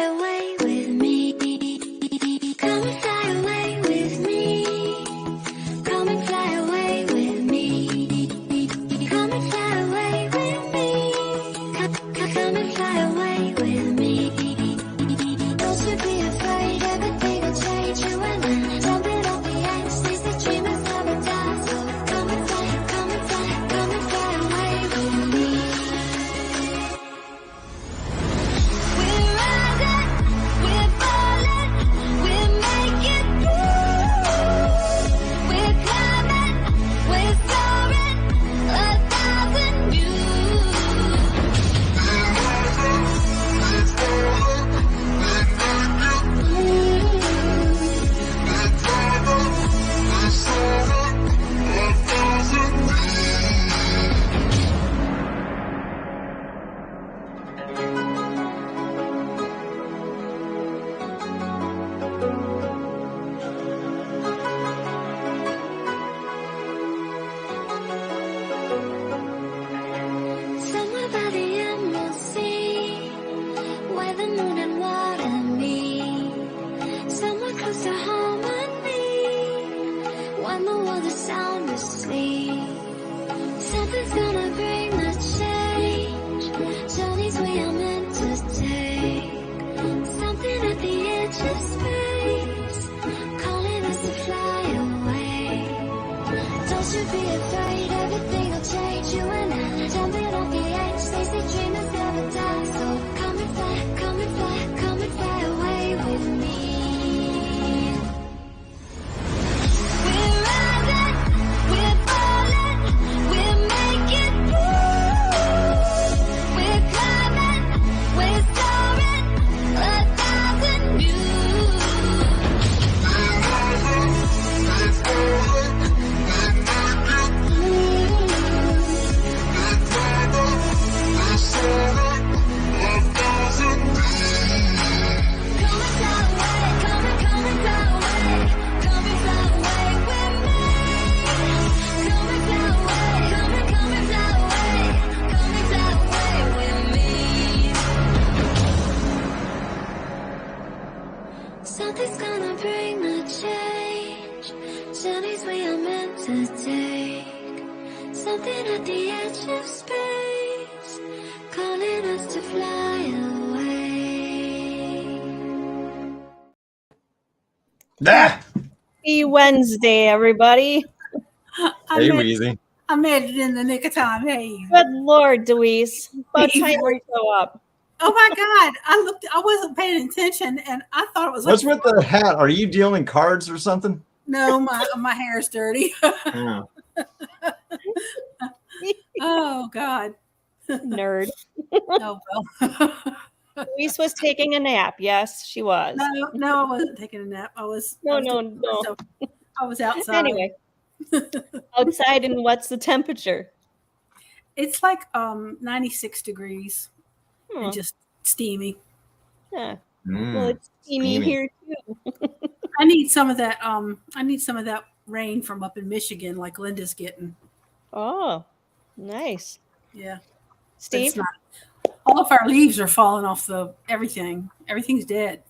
away with me. Come and fly away with me. Come and fly away with me. Come and fly away with me. Come and fly away with me. Don't you be afraid, everything will change. You and I, jumping off the edge, these the dreamers never die. So come and fly, come and fly, come and fly away with me. We're rising, we're falling, we're making through. We're climbing, we're soaring, 1,000 views. Somewhere by the emerald sea, where the moon and water meet. Somewhere close to harmony, when the world is sound asleep. Something's gonna bring the change, journeys we are meant to take. Something at the edge of space, calling us to fly away. Don't you be afraid, everything will change. You and I, jumping off the edge, they say dreamers never die. So come and fly, come and fly, come and fly away with me. We're rising, we're falling, we're making through. We're climbing, we're soaring, 1,000 views. Something's gonna bring the change, journeys we are meant to take. Something at the edge of space, calling us to fly away. Happy Wednesday, everybody. Hey, Weezy. I made it in the nick of time. Hey. Good Lord, Deweese. About time you show up. Oh my God. I wasn't paying attention and I thought it was What's with the hat? Are you dealing cards or something? No, my hair's dirty. Yeah. Oh God. Nerd. Oh well. Deweese was taking a nap. Yes, she was. No, I wasn't taking a nap. I was No. I was outside. Anyway. Outside, and what's the temperature? It's like 96 degrees. And just steamy. Yeah. Well, it's steamy here too. I need some of that. I need some of that rain from up in Michigan, like Linda's getting. Oh, nice. Yeah, Steve. All of our leaves are falling off everything. Everything's dead.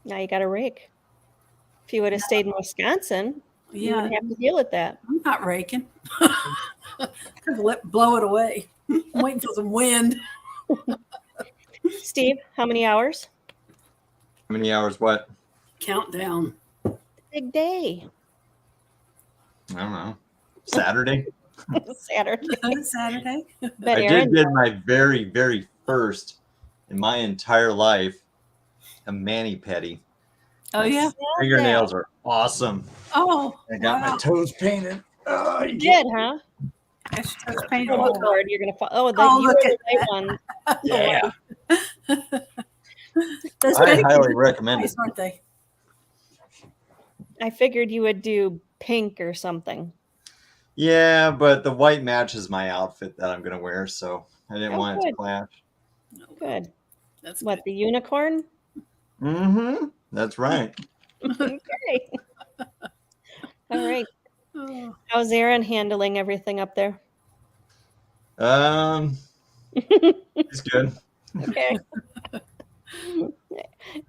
Now you got a rake. If you would have stayed in Wisconsin, you wouldn't have to deal with that. I'm not raking. Blow it away. I'm waiting for some wind. Steve, how many hours? How many hours? What? Countdown. Big day. I don't know. Saturday? Saturday. Saturday. But I did my very, very first in my entire life a mani-pedi. Oh, yeah? Fingernails are awesome. Oh, I got my toes painted. Oh, you did, huh? Oh, Lord, you're going to fall. Oh, you were the right one. Yeah. I highly recommend it. Aren't they? I figured you would do pink or something. Yeah, but the white matches my outfit that I'm going to wear, so I didn't want it to clash. Good. That's what, the unicorn? Mm-hmm. That's right. Okay. All right. How's Aaron handling everything up there? It's good. Okay.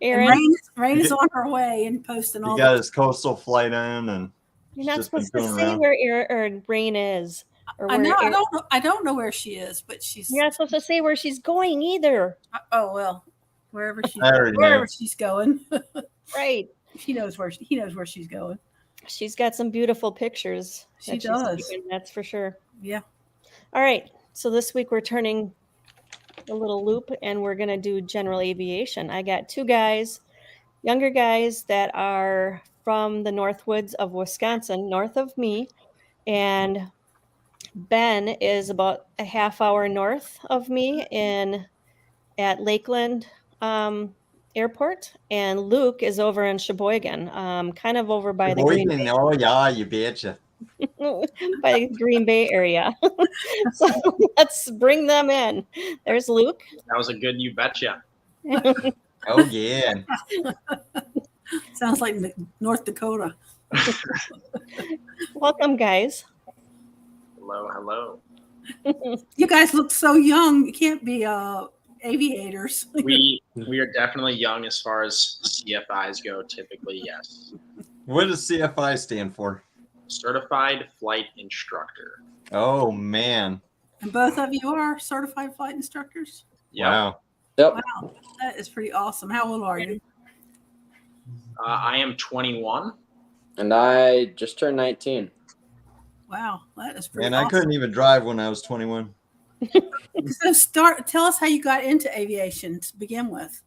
Aaron, Rain is on her way and posting all He got his coastal flight in, and you're not just been supposed to doing say around. where or Rain is. Or I know. where I don't know where she is, but she's. You're not supposed to say where she's going either. Oh well, wherever she's going. Right. He knows where she's going. She's got some beautiful pictures. She does. Taken, that's for sure. Yeah. All right. So this week we're turning a little loop and we're going to do general aviation. I got two guys, younger guys that are from the Northwoods of Wisconsin, north of me. And Ben is about a half hour north of me at Lakeland Airport, and Luke is over in Sheboygan, kind of over by the Green Bay. Oh yeah, you betcha. By the Green Bay area. So let's bring them in. There's Luke. That was a good you betcha. Oh yeah. Sounds like North Dakota. Welcome, guys. Hello. You guys look so young. You can't be aviators. We are definitely young as far as CFIs go. Typically, yes. What does CFI stand for? Certified Flight Instructor. Oh man. And both of you are certified flight instructors? Yep. Wow. Yep. Wow. That is pretty awesome. How old are you? I am 21. And I just turned 19. Wow. That is pretty And awesome. I couldn't even drive when I was 21. So tell us how you got into aviation to begin with.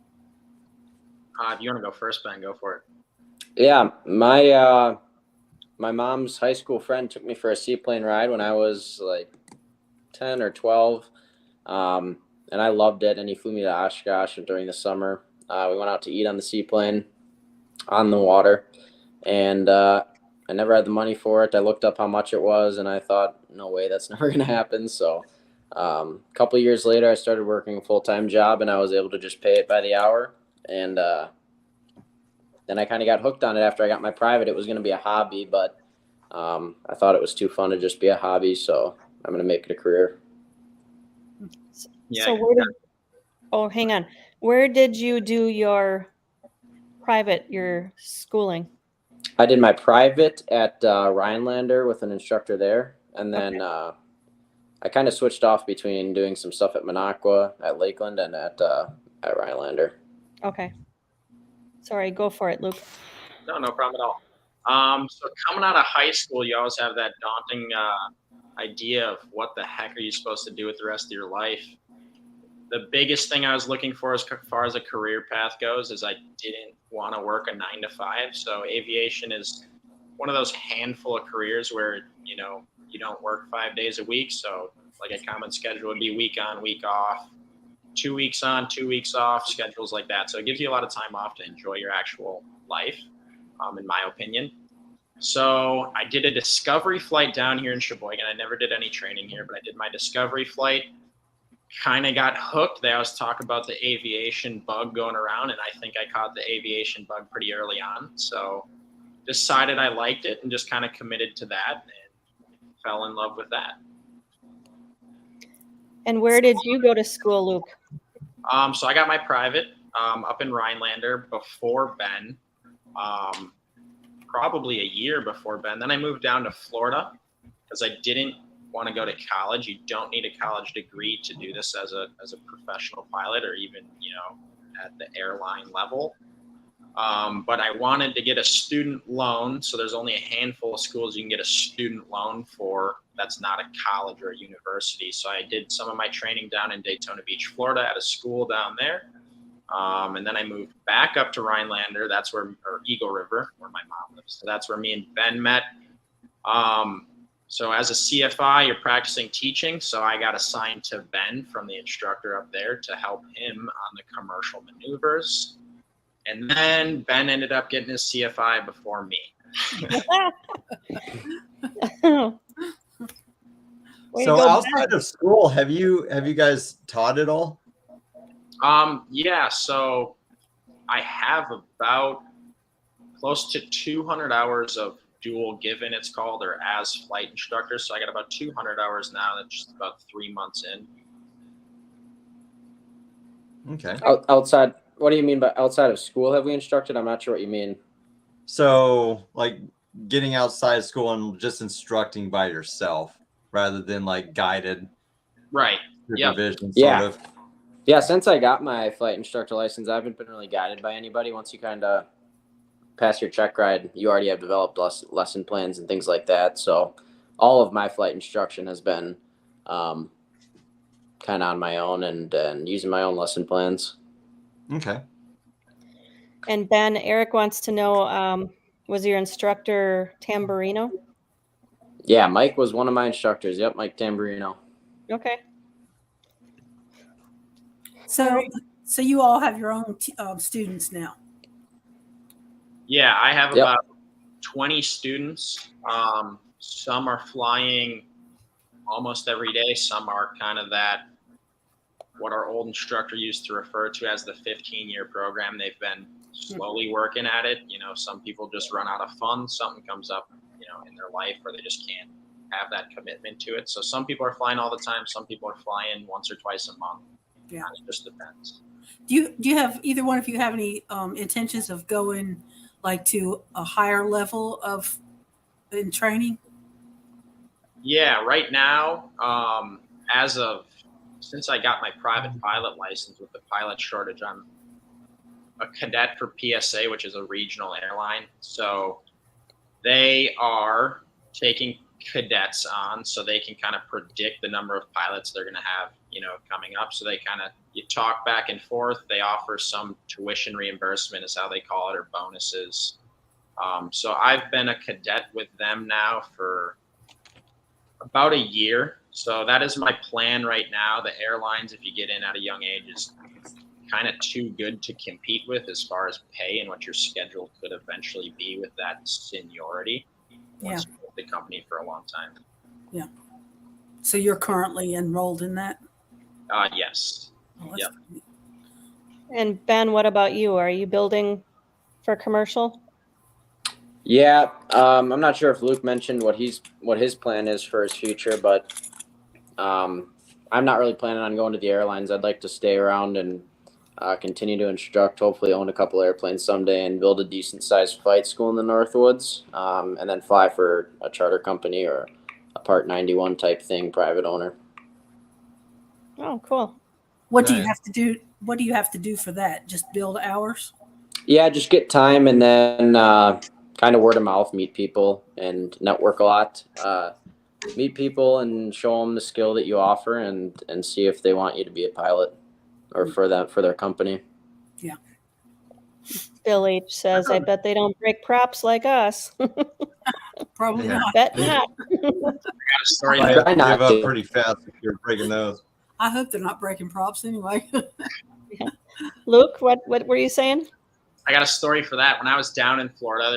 If you want to go first, Ben, go for it. Yeah, my mom's high school friend took me for a seaplane ride when I was like 10 or 12. And I loved it. And he flew me to Oshkosh during the summer. We went out to eat on the seaplane on the water. And I never had the money for it. I looked up how much it was and I thought, no way, that's never going to happen. So a couple of years later, I started working a full-time job and I was able to just pay it by the hour. And then I kind of got hooked on it after I got my private. It was going to be a hobby, but I thought it was too fun to just be a hobby. So I'm going to make it a career. Yeah. So hang on. Where did you do your schooling? I did my private at Rhinelander with an instructor there. And then I kind of switched off between doing some stuff at Minocqua, at Lakeland, and at Rhinelander. Okay. Sorry, go for it, Luke. No problem at all. So coming out of high school, you always have that daunting idea of what the heck are you supposed to do with the rest of your life. The biggest thing I was looking for as far as a career path goes is I didn't want to work a 9-to-5. So aviation is one of those handful of careers where, you don't work 5 days a week. So like a common schedule would be week on, week off, 2 weeks on, 2 weeks off, schedules like that. So it gives you a lot of time off to enjoy your actual life, in my opinion. So I did a discovery flight down here in Sheboygan. I never did any training here, but I did my discovery flight. Kind of got hooked. They always talk about the aviation bug going around, and I think I caught the aviation bug pretty early on. So decided I liked it and just kind of committed to that and fell in love with that. And where did you go to school, Luke? So I got my private up in Rhinelander before Ben, probably a year before Ben. Then I moved down to Florida because I didn't want to go to college. You don't need a college degree to do this as a professional pilot or even, at the airline level. But I wanted to get a student loan. So there's only a handful of schools you can get a student loan for. That's not a college or a university. So I did some of my training down in Daytona Beach, Florida at a school down there. And then I moved back up to Rhinelander. That's or Eagle River, where my mom lives. So that's where me and Ben met. So as a CFI, you're practicing teaching. So I got assigned to Ben from the instructor up there to help him on the commercial maneuvers. And then Ben ended up getting his CFI before me. So outside of school, have you guys taught at all? Yeah, so I have about close to 200 hours of dual given, it's called, or as flight instructor. So I got about 200 hours now. That's just about 3 months in. Okay. Outside What do you mean by outside of school have we instructed? I'm not sure what you mean. So like getting outside of school and just instructing by yourself rather than like guided Right. Yep. supervision, Yeah. sort of. Yeah, since I got my flight instructor license, I haven't been really guided by anybody. Once you kind of pass your check ride, you already have developed lesson plans and things like that. So all of my flight instruction has been kind of on my own and using my own lesson plans. Okay. And Ben, Eric wants to know, was your instructor Tamburino? Yeah, Mike was one of my instructors. Yep, Mike Tamburino. Okay. So you all have your own students now. Yeah, I have Yep. about 20 students. Some are flying almost every day. Some are kind of that, what our old instructor used to refer to as the 15-year program. They've been slowly working at it. You know, some people just run out of funds. Something comes up, you know, in their life where they just can't have that commitment to it. So some people are flying all the time. Some people are flying once or twice a month. Yeah. It just depends. Do you have either one of you have any intentions of going like to a higher level of in training? Yeah, right now, since I got my private pilot license with the pilot shortage, I'm a cadet for PSA, which is a regional airline. So they are taking cadets on so they can kind of predict the number of pilots they're going to have, you know, coming up. So they kind of, you talk back and forth. They offer some tuition reimbursement is how they call it, or bonuses. So I've been a cadet with them now for about a year. So that is my plan right now. The airlines, if you get in at a young age, is kind of too good to compete with as far as pay and what your schedule could eventually be with that seniority once you're with the company for a long time. Yeah. So you're currently enrolled in that? Yes. Oh, Yep. great. And Ben, what about you? Are you building for commercial? Yeah, I'm not sure if Luke mentioned what his plan is for his future, but I'm not really planning on going to the airlines. I'd like to stay around and continue to instruct, hopefully own a couple airplanes someday and build a decent sized flight school in the Northwoods, and then fly for a charter company or a Part 91 type thing, private owner. Oh, cool. What do you Nice. have to do? What do you have to do for that? Just build hours? Yeah, just get time and then kind of word of mouth, meet people and network a lot. Meet people and show them the skill that you offer and see if they want you to be a pilot or for their company. Bill H says, I bet they don't break props like us. Probably Yeah. not. Bet not. Got a story You there. Try not give up to. pretty fast if you're breaking those. I hope they're not breaking props anyway. Luke, what were you saying? I got a story for that. When I was down in Florida,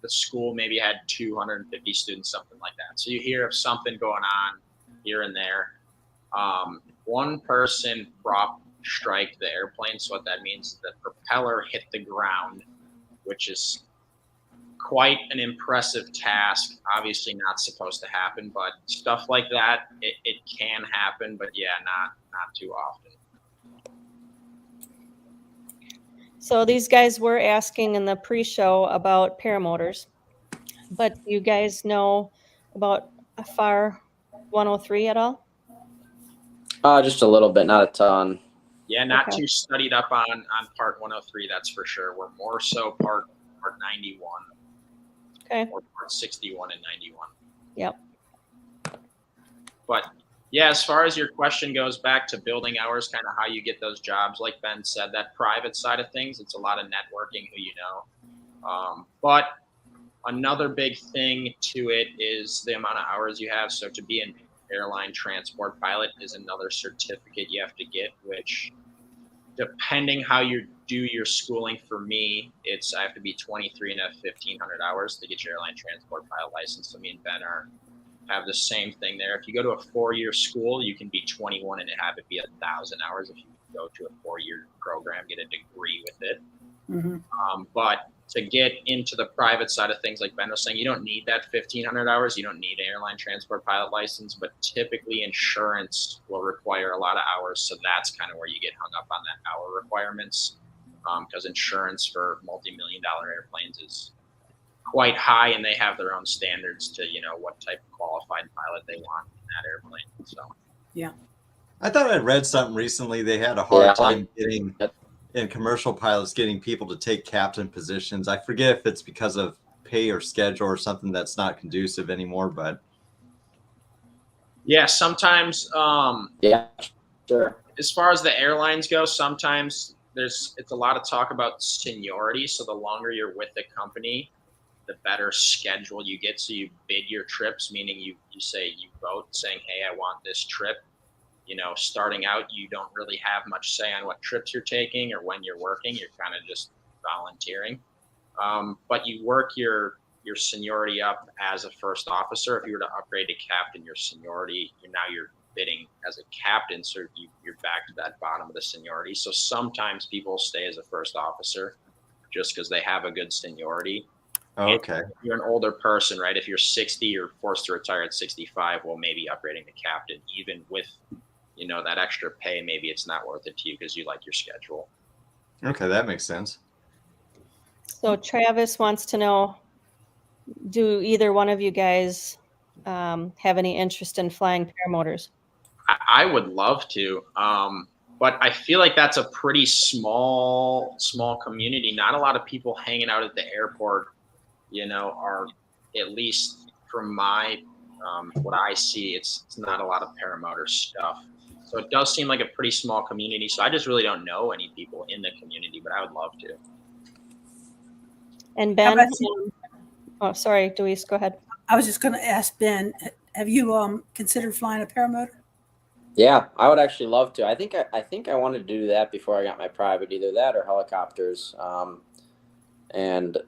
the school maybe had 250 students, something like that. So you hear of something going on here and there. One person prop strike the airplane. So what that means is the propeller hit the ground, which is quite an impressive task. Obviously not supposed to happen, but stuff like that, it can happen, but yeah, not too often. So these guys were asking in the pre-show about paramotors, but do you guys know about a FAR 103 at all? Just a little bit, not a ton. Yeah, not Okay. too studied up on Part 103, that's for sure. We're more so Part 91 Okay. or Part 61 and 91. Yep. But yeah, as far as your question goes back to building hours, kind of how you get those jobs, like Ben said, that private side of things, it's a lot of networking, who you know. But another big thing to it is the amount of hours you have. So to be an airline transport pilot is another certificate you have to get, which depending how you do your schooling, for me, I have to be 23 and have 1,500 hours to get your airline transport pilot license. So me and Ben have the same thing there. If you go to a 4-year school, you can be 21 and have it be 1,000 hours. If you go to a 4-year program, get a degree with it. Mm-hmm. But to get into the private side of things, like Ben was saying, you don't need that 1,500 hours. You don't need an airline transport pilot license, but typically insurance will require a lot of hours. So that's kind of where you get hung up on that hour requirements. because insurance for multi-million-dollar airplanes is quite high, and they have their own standards to, what type of qualified pilot they want in that airplane. So, Yeah. I thought I read something recently. They had a hard Yeah. time getting in commercial pilots getting people to take captain positions. I forget if it's because of pay or schedule or something that's not conducive anymore, but yeah, sometimes Yeah, sure. as far as the airlines go, sometimes it's a lot of talk about seniority. So the longer you're with the company, the better schedule you get. So you bid your trips, meaning you vote saying, hey, I want this trip. Starting out, you don't really have much say on what trips you're taking or when you're working. You're kind of just volunteering. But you work your seniority up as a first officer. If you were to upgrade to captain, your seniority, you're bidding as a captain, so you're back to that bottom of the seniority. So sometimes people stay as a first officer just because they have a good seniority. okay. If you're an older person, right? If you're 60, you're forced to retire at 65. Well, maybe upgrading to captain, even with that extra pay, maybe it's not worth it to you because you like your schedule. Okay, that makes sense. So Travis wants to know, do either one of you guys have any interest in flying paramotors? I would love to, but I feel like that's a pretty small community. Not a lot of people hanging out at the airport, are, at least from my what I see, it's not a lot of paramotor stuff. So it does seem like a pretty small community. So I just really don't know any people in the community, but I would love to. And How Ben, about you? oh, sorry, Deweese, go ahead. I was just going to ask Ben, have you considered flying a paramotor? Yeah, I would actually love to. I think I wanted to do that before I got my private, either that or helicopters. And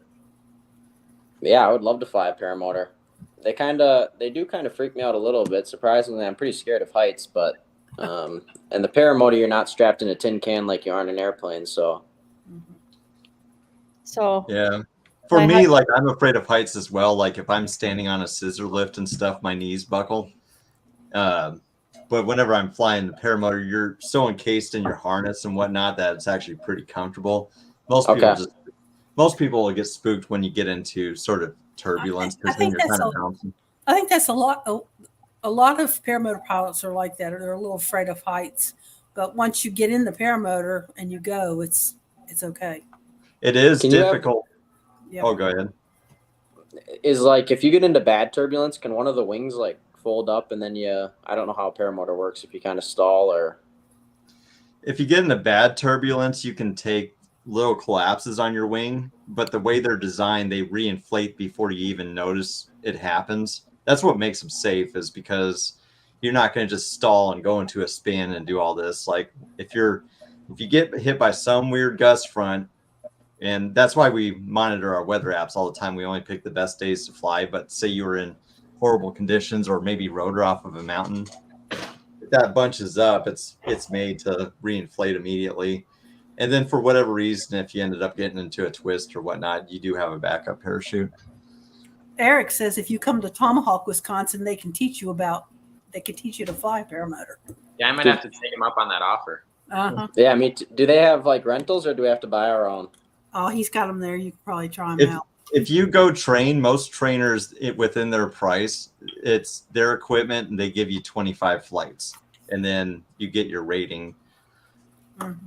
yeah, I would love to fly a paramotor. They do kind of freak me out a little bit. Surprisingly, I'm pretty scared of heights, but and the paramotor, you're not strapped in a tin can like you are in an airplane. So Yeah. For me, like, I'm afraid of heights as well. Like, if I'm standing on a scissor lift and stuff, my knees buckle. But whenever I'm flying the paramotor, you're so encased in your harness and whatnot that it's actually pretty comfortable. Most people will get spooked when you get into sort of turbulence because then you're kind of bouncing. I think that's a lot. A lot of paramotor pilots are like that. They're a little afraid of heights, but once you get in the paramotor and you go, it's okay. It is difficult. Oh, go ahead. Is like, if you get into bad turbulence, can one of the wings like fold up and then I don't know how a paramotor works, if you kind of stall or. If you get into bad turbulence, you can take little collapses on your wing, but the way they're designed, they reinflate before you even notice it happens. That's what makes them safe, is because you're not going to just stall and go into a spin and do all this. Like, if you get hit by some weird gust front, and that's why we monitor our weather apps all the time. We only pick the best days to fly, but say you were in horrible conditions or maybe rotor off of a mountain, if that bunches up, it's made to reinflate immediately. And then for whatever reason, if you ended up getting into a twist or whatnot, you do have a backup parachute. Eric says if you come to Tomahawk, Wisconsin, they can teach you to fly a paramotor. Yeah, I might have to take him up on that offer. Uh-huh. Yeah, I mean, do they have like rentals or do we have to buy our own? Oh, he's got them there. You can probably try them out. If you go train, most trainers, within their price, it's their equipment, and they give you 25 flights, and then you get your rating. Mm-hmm.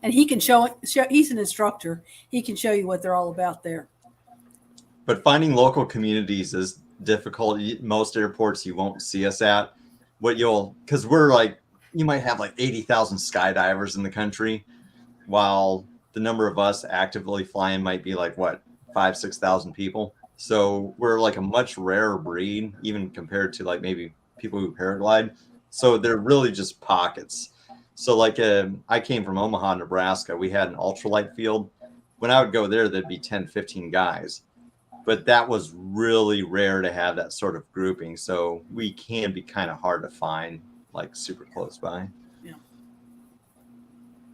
And he can show. He's an instructor. He can show you what they're all about there. But finding local communities is difficult. Most airports you won't see us at. Because we're like, you might have like 80,000 skydivers in the country, while the number of us actively flying might be like 5,000-6,000 people. So we're like a much rarer breed, even compared to like maybe people who paraglide. So they're really just pockets. So like I came from Omaha, Nebraska. We had an ultralight field. When I would go there, there'd be 10, 15 guys. But that was really rare to have that sort of grouping. So we can be kind of hard to find, like super close by.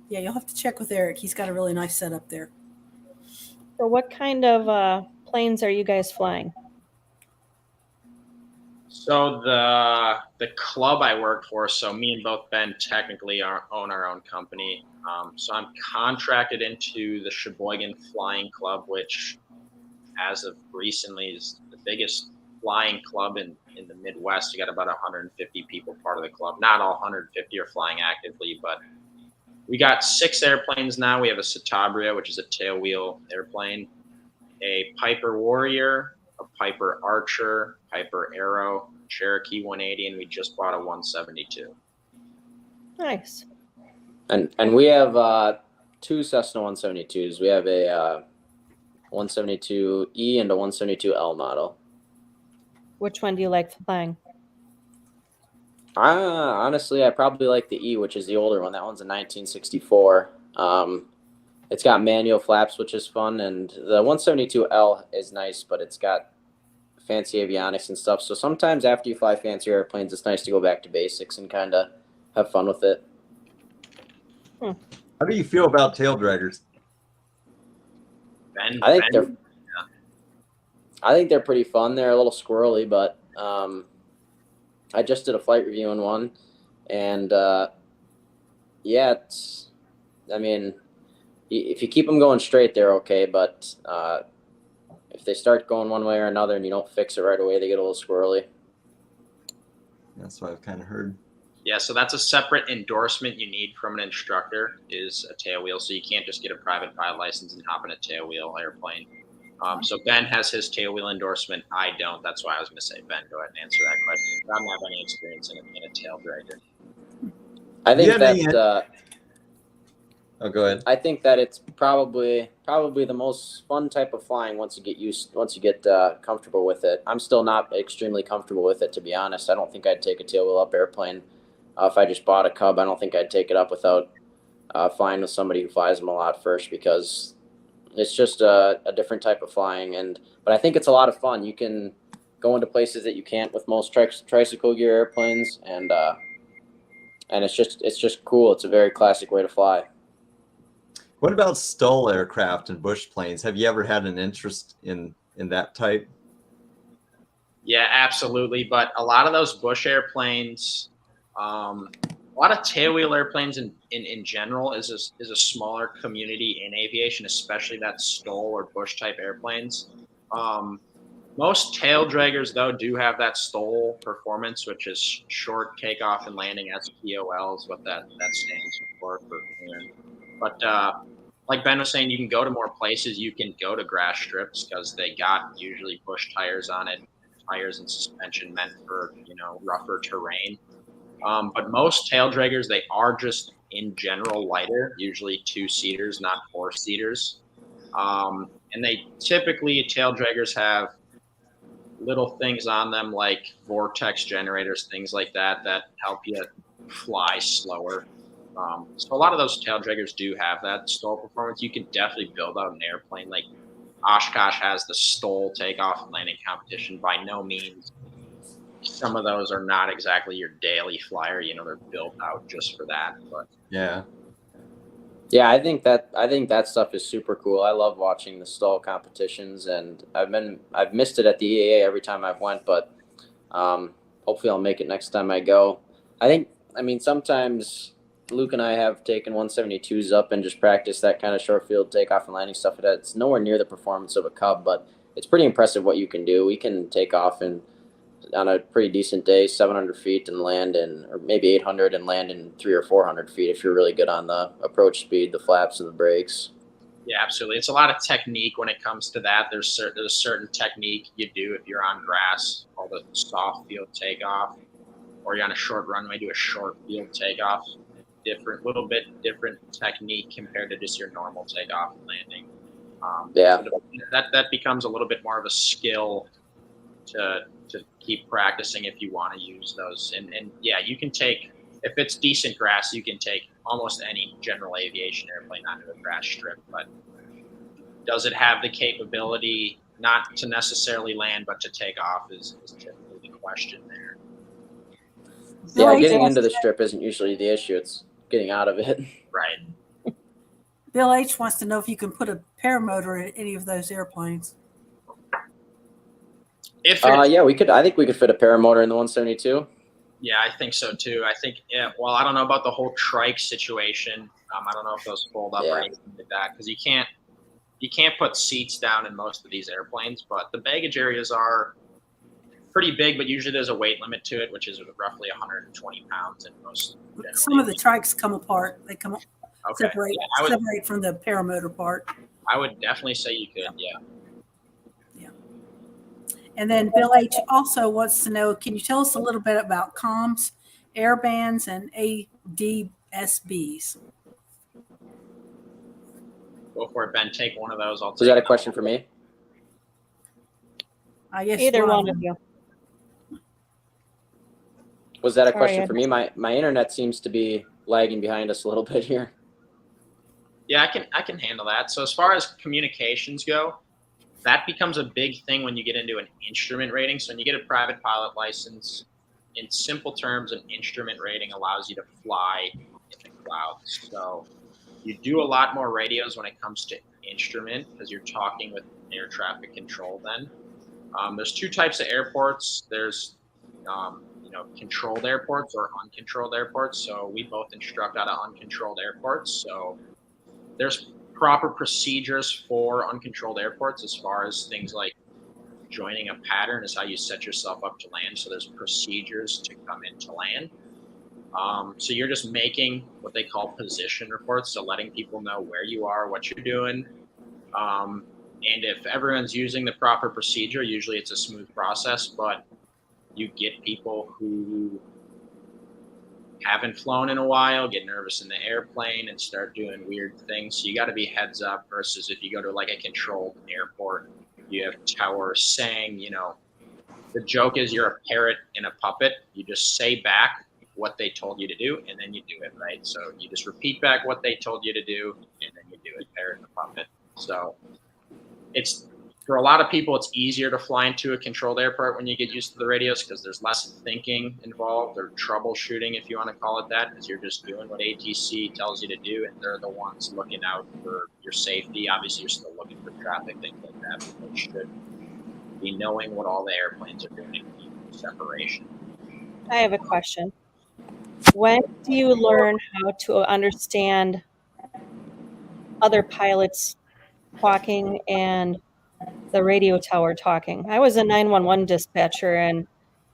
Yeah, you'll have to check with Eric. He's got a really nice setup there. So what kind of planes are you guys flying? So the club I work for, so me and both Ben technically own our own company. So I'm contracted into the Sheboygan Flying Club, which as of recently is the biggest flying club in the Midwest. You got about 150 people part of the club. Not all 150 are flying actively, but we got 6 airplanes now. We have a Citabria, which is a tailwheel airplane, a Piper Warrior, a Piper Archer, Piper Arrow, Cherokee 180, and we just bought a 172. Nice. And we have 2 Cessna 172s. We have a 172E and a 172L model. Which one do you like flying? Honestly, I probably like the E, which is the older one. That one's a 1964. It's got manual flaps, which is fun, and the 172L is nice, but it's got fancy avionics and stuff. So sometimes after you fly fancy airplanes, it's nice to go back to basics and kind of have fun with it. How do you feel about tail draggers? I think they're pretty fun. They're a little squirrely, but I just did a flight review on one, and yeah, I mean, if you keep them going straight, they're okay, but if they start going one way or another and you don't fix it right away, they get a little squirrely. That's what I've kind of heard. Yeah, so that's a separate endorsement you need from an instructor is a tailwheel. So you can't just get a private pilot license and hop in a tailwheel airplane. So Ben has his tailwheel endorsement. I don't. That's why I was going to say, Ben, go ahead and answer that question. I don't have any experience in a tail dragger. I think that. Oh, go ahead. I think that it's probably the most fun type of flying once you get comfortable with it. I'm still not extremely comfortable with it, to be honest. I don't think I'd take a tailwheel up airplane. If I just bought a Cub, I don't think I'd take it up without flying with somebody who flies them a lot first, because it's just a different type of flying. But I think it's a lot of fun. You can go into places that you can't with most tricycle gear airplanes, and it's just cool. It's a very classic way to fly. What about STOL aircraft and bush planes? Have you ever had an interest in that type? Yeah, absolutely. But a lot of those bush airplanes, a lot of tailwheel airplanes in general is a smaller community in aviation, especially that STOL or bush type airplanes. Most tail draggers, though, do have that STOL performance, which is short takeoff and landing. STOL is what that stands for. But like Ben was saying, you can go to more places. You can go to grass strips because they got usually bush tires on it, tires and suspension meant for, rougher terrain. But most tail draggers, they are just in general lighter, usually 2-seaters, not 4-seaters. And they typically, tail draggers have little things on them like vortex generators, things like that help you fly slower. So a lot of those tail draggers do have that STOL performance. You can definitely build out an airplane. Like Oshkosh has the STOL takeoff and landing competition. By no means, some of those are not exactly your daily flyer. They're built out just for that. But yeah, I think that stuff is super cool. I love watching the STOL competitions, and I've missed it at the EAA every time I've went, but hopefully I'll make it next time I go. Sometimes Luke and I have taken 172s up and just practiced that kind of short field takeoff and landing stuff. It's nowhere near the performance of a Cub, but it's pretty impressive what you can do. We can take off on a pretty decent day, 700 feet and land or maybe 800 and land in 300 or 400 feet if you're really good on the approach speed, the flaps, and the brakes. Yeah, absolutely. It's a lot of technique when it comes to that. There's a certain technique you do if you're on grass, called the soft field takeoff, or you're on a short runway, do a short field takeoff. Little bit different technique compared to just your normal takeoff and landing. That becomes a little bit more of a skill to keep practicing if you want to use those. And yeah, you can take, if it's decent grass, you can take almost any general aviation airplane onto a grass strip. But does it have the capability not to necessarily land but to take off is typically the question there. Yeah, getting into the strip isn't usually the issue. It's getting out of it. Right. Bill H wants to know if you can put a paramotor in any of those airplanes. If Yeah, we could. I think we could fit a paramotor in the 172. Yeah, I think so too. I think, well, I don't know about the whole trike situation. I don't know if those fold up or anything like that, because you can't put seats down in most of these airplanes, but the baggage areas are pretty big, but usually there's a weight limit to it, which is roughly 120 pounds in most. Some of the trikes come apart. They come separate Yeah, separate from the paramotor part. I would definitely say you could, yeah. And then Bill H. also wants to know, can you tell us a little bit about comms, air bands, and ADSBs? Go for it, Ben. Take one of those. Was that a question for me? I guess Either one of you. Was that a Sorry, question for me? My internet seems to be lagging behind us a little bit here. Yeah, I can handle that. So as far as communications go, that becomes a big thing when you get into an instrument rating. So when you get a private pilot license, in simple terms, an instrument rating allows you to fly in the clouds. So you do a lot more radios when it comes to instrument because you're talking with air traffic control then. There's two types of airports. There's controlled airports or uncontrolled airports. So we both instruct out of uncontrolled airports. So there's proper procedures for uncontrolled airports as far as things like joining a pattern is how you set yourself up to land. So there's procedures to come into land. So you're just making what they call position reports. So letting people know where you are, what you're doing. And if everyone's using the proper procedure, usually it's a smooth process, but you get people who haven't flown in a while, get nervous in the airplane and start doing weird things. So you got to be heads up versus if you go to like a controlled airport, you have towers saying, the joke is you're a parrot in a puppet. You just say back what they told you to do and then you do it, right? So you just repeat back what they told you to do and then you do it, parrot in a puppet. So it's, for a lot of people, it's easier to fly into a controlled airport when you get used to the radios because there's less thinking involved or troubleshooting, if you want to call it that, because you're just doing what ATC tells you to do, and they're the ones looking out for your safety. Obviously, you're still looking for traffic, things like that, but they should be knowing what all the airplanes are doing in separation. I have a question. When do you learn how to understand other pilots talking and the radio tower talking? I was a 911 dispatcher, and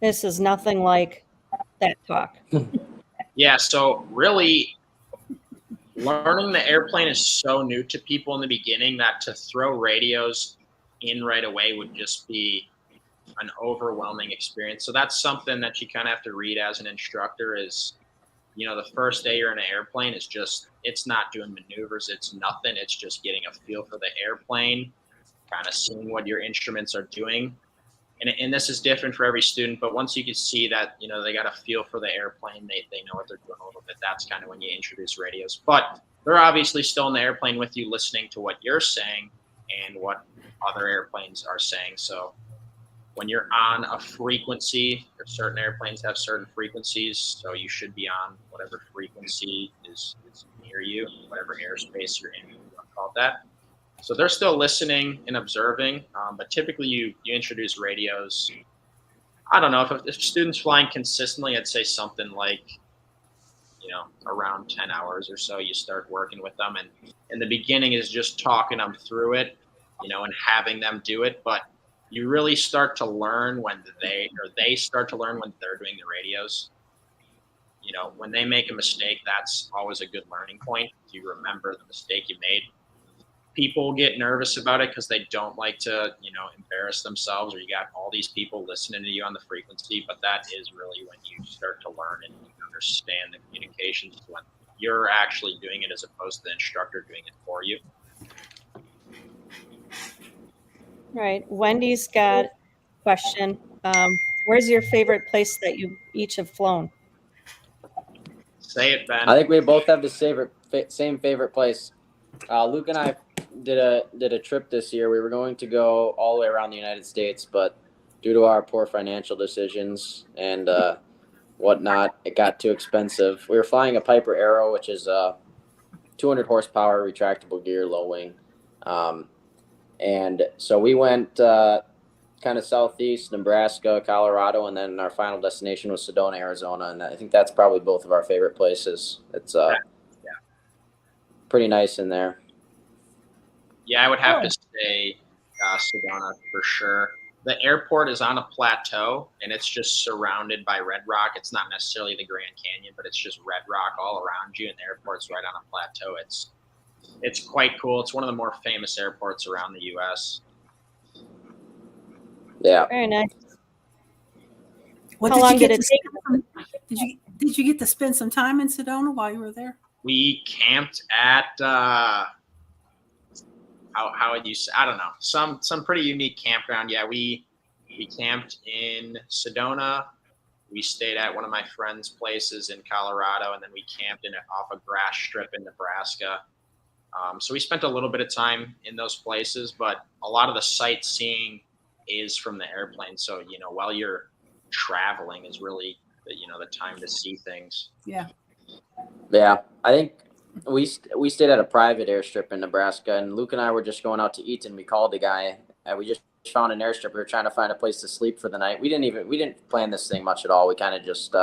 this is nothing like that talk. Yeah, so really learning the airplane is so new to people in the beginning that to throw radios in right away would just be an overwhelming experience. So that's something that you kind of have to read as an instructor is, the first day you're in an airplane is just, it's not doing maneuvers. It's nothing. It's just getting a feel for the airplane, kind of seeing what your instruments are doing. And this is different for every student, but once you can see that, they got a feel for the airplane, they know what they're doing a little bit, that's kind of when you introduce radios. But they're obviously still in the airplane with you listening to what you're saying and what other airplanes are saying. So when you're on a frequency, certain airplanes have certain frequencies, so you should be on whatever frequency is near you, whatever airspace you're in, you want to call it that. So they're still listening and observing, but typically you introduce radios. I don't know, if students flying consistently, I'd say something like, around 10 hours or so, you start working with them. And in the beginning is just talking them through it, and having them do it. But you really start to learn when they start to learn when they're doing the radios. When they make a mistake, that's always a good learning point. You remember the mistake you made. People get nervous about it because they don't like to, embarrass themselves, or you got all these people listening to you on the frequency. But that is really when you start to learn and understand the communications, when you're actually doing it as opposed to the instructor doing it for you. Right. Wendy's got a question. Where's your favorite place that you each have flown? Say it, Ben. I think we both have the same favorite place. Luke and I did a trip this year. We were going to go all the way around the United States, but due to our poor financial decisions and whatnot, it got too expensive. We were flying a Piper Arrow, which is 200 horsepower, retractable gear, low wing. And so we went kind of southeast, Nebraska, Colorado, and then our final destination was Sedona, Arizona. And I think that's probably both of our favorite places. It's pretty nice in there. Yeah, I would have to say Sedona for sure. The airport is on a plateau, and it's just surrounded by red rock. It's not necessarily the Grand Canyon, but it's just red rock all around you, and the airport's right on a plateau. It's quite cool. It's one of the more famous airports around the U.S. Yeah. Very nice. What How long did it take? Did you get to spend some time in Sedona while you were there? We camped at how would you say? I don't know. Some pretty unique campground. Yeah, we camped in Sedona. We stayed at one of my friend's places in Colorado, and then we camped off a grass strip in Nebraska. So we spent a little bit of time in those places, but a lot of the sightseeing is from the airplane. So, while you're traveling is really the time to see things. Yeah. Yeah. I think we stayed at a private airstrip in Nebraska, and Luke and I were just going out to eat, and we called the guy, and we just found an airstrip. We were trying to find a place to sleep for the night. We didn't plan this thing much at all. We kind of just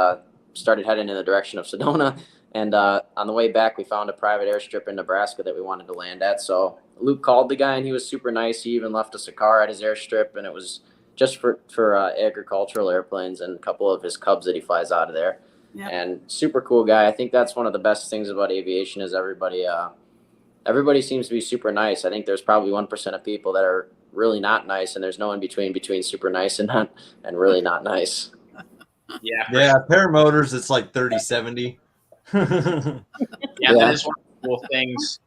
started heading in the direction of Sedona, and on the way back, we found a private airstrip in Nebraska that we wanted to land at. So Luke called the guy, and he was super nice. He even left us a car at his airstrip, and it was just for agricultural airplanes and a couple of his Cubs that he flies out of there. Yep. And super cool guy. I think that's one of the best things about aviation is everybody seems to be super nice. I think there's probably 1% of people that are really not nice, and there's no in between super nice and really not nice. Yeah. Paramotors, it's like 30-70. Yeah, that is one of the cool things.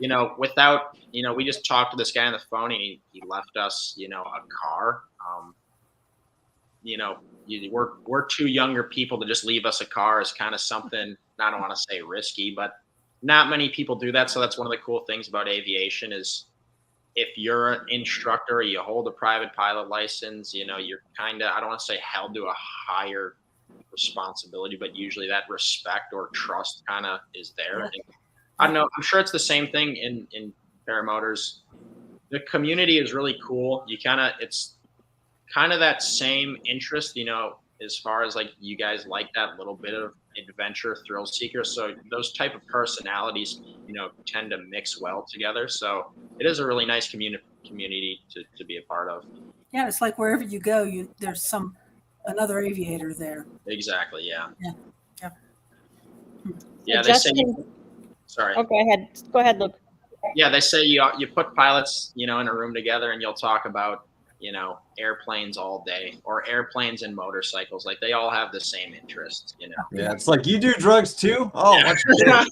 We just talked to this guy on the phone, and he left us, a car. We're two younger people to just leave us a car is kind of something, I don't want to say risky, but not many people do that. So that's one of the cool things about aviation is if you're an instructor or you hold a private pilot license, you're kind of, I don't want to say held to a higher responsibility, but usually that respect or trust kind of is there. And I don't know, I'm sure it's the same thing in paramotors. The community is really cool. It's kind of that same interest, as far as like you guys like that little bit of adventure, thrill seeker. So those type of personalities, tend to mix well together. So it is a really nice community to be a part of. Yeah, it's like wherever you go, there's another aviator there. Exactly. Yeah. Yeah. Yeah. They Justin, say. Sorry. Oh, go ahead, Luke. Yeah, they say you put pilots, in a room together, and you'll talk about, airplanes all day, or airplanes and motorcycles. Like they all have the same interests, Yeah, it's like you do drugs too. Oh, yeah.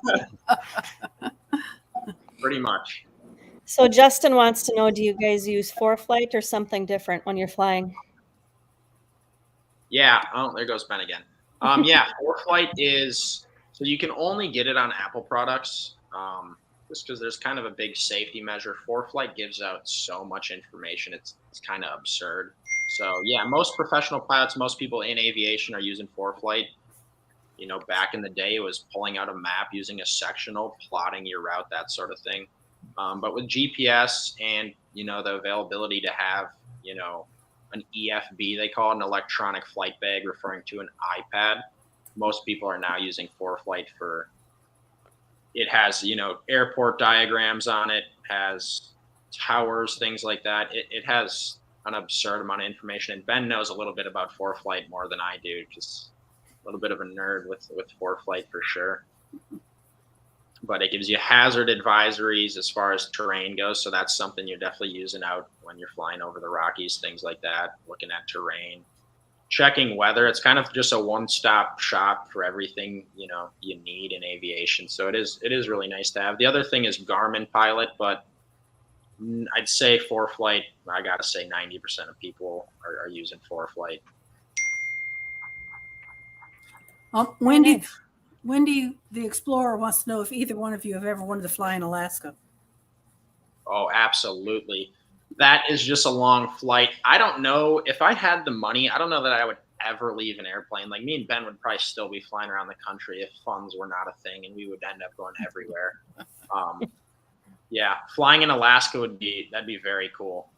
Pretty much. So Justin wants to know: do you guys use ForeFlight or something different when you're flying? Yeah. Oh, there goes Ben again. Yeah, ForeFlight is so you can only get it on Apple products. Just because there's kind of a big safety measure. ForeFlight gives out so much information. It's kind of absurd. So yeah, most professional pilots, most people in aviation are using ForeFlight. Back in the day, it was pulling out a map using a sectional, plotting your route, that sort of thing. But with GPS and, the availability to have, an EFB, they call it an electronic flight bag, referring to an iPad. Most people are now using ForeFlight for. It has, airport diagrams on it, has towers, things like that. It has an absurd amount of information. And Ben knows a little bit about ForeFlight more than I do. Just a little bit of a nerd with ForeFlight for sure. But it gives you hazard advisories as far as terrain goes. So that's something you're definitely using out when you're flying over the Rockies, things like that, looking at terrain. Checking weather. It's kind of just a one-stop shop for everything you need in aviation. So it is really nice to have. The other thing is Garmin Pilot, but I'd say ForeFlight. I gotta say 90% of people are using ForeFlight. Wendy, the Explorer, wants to know if either one of you have ever wanted to fly in Alaska. Oh, absolutely. That is just a long flight. I don't know if I had the money. I don't know that I would ever leave an airplane. Like me and Ben would probably still be flying around the country if funds were not a thing, and we would end up going everywhere. Yeah, flying in Alaska that'd be very cool.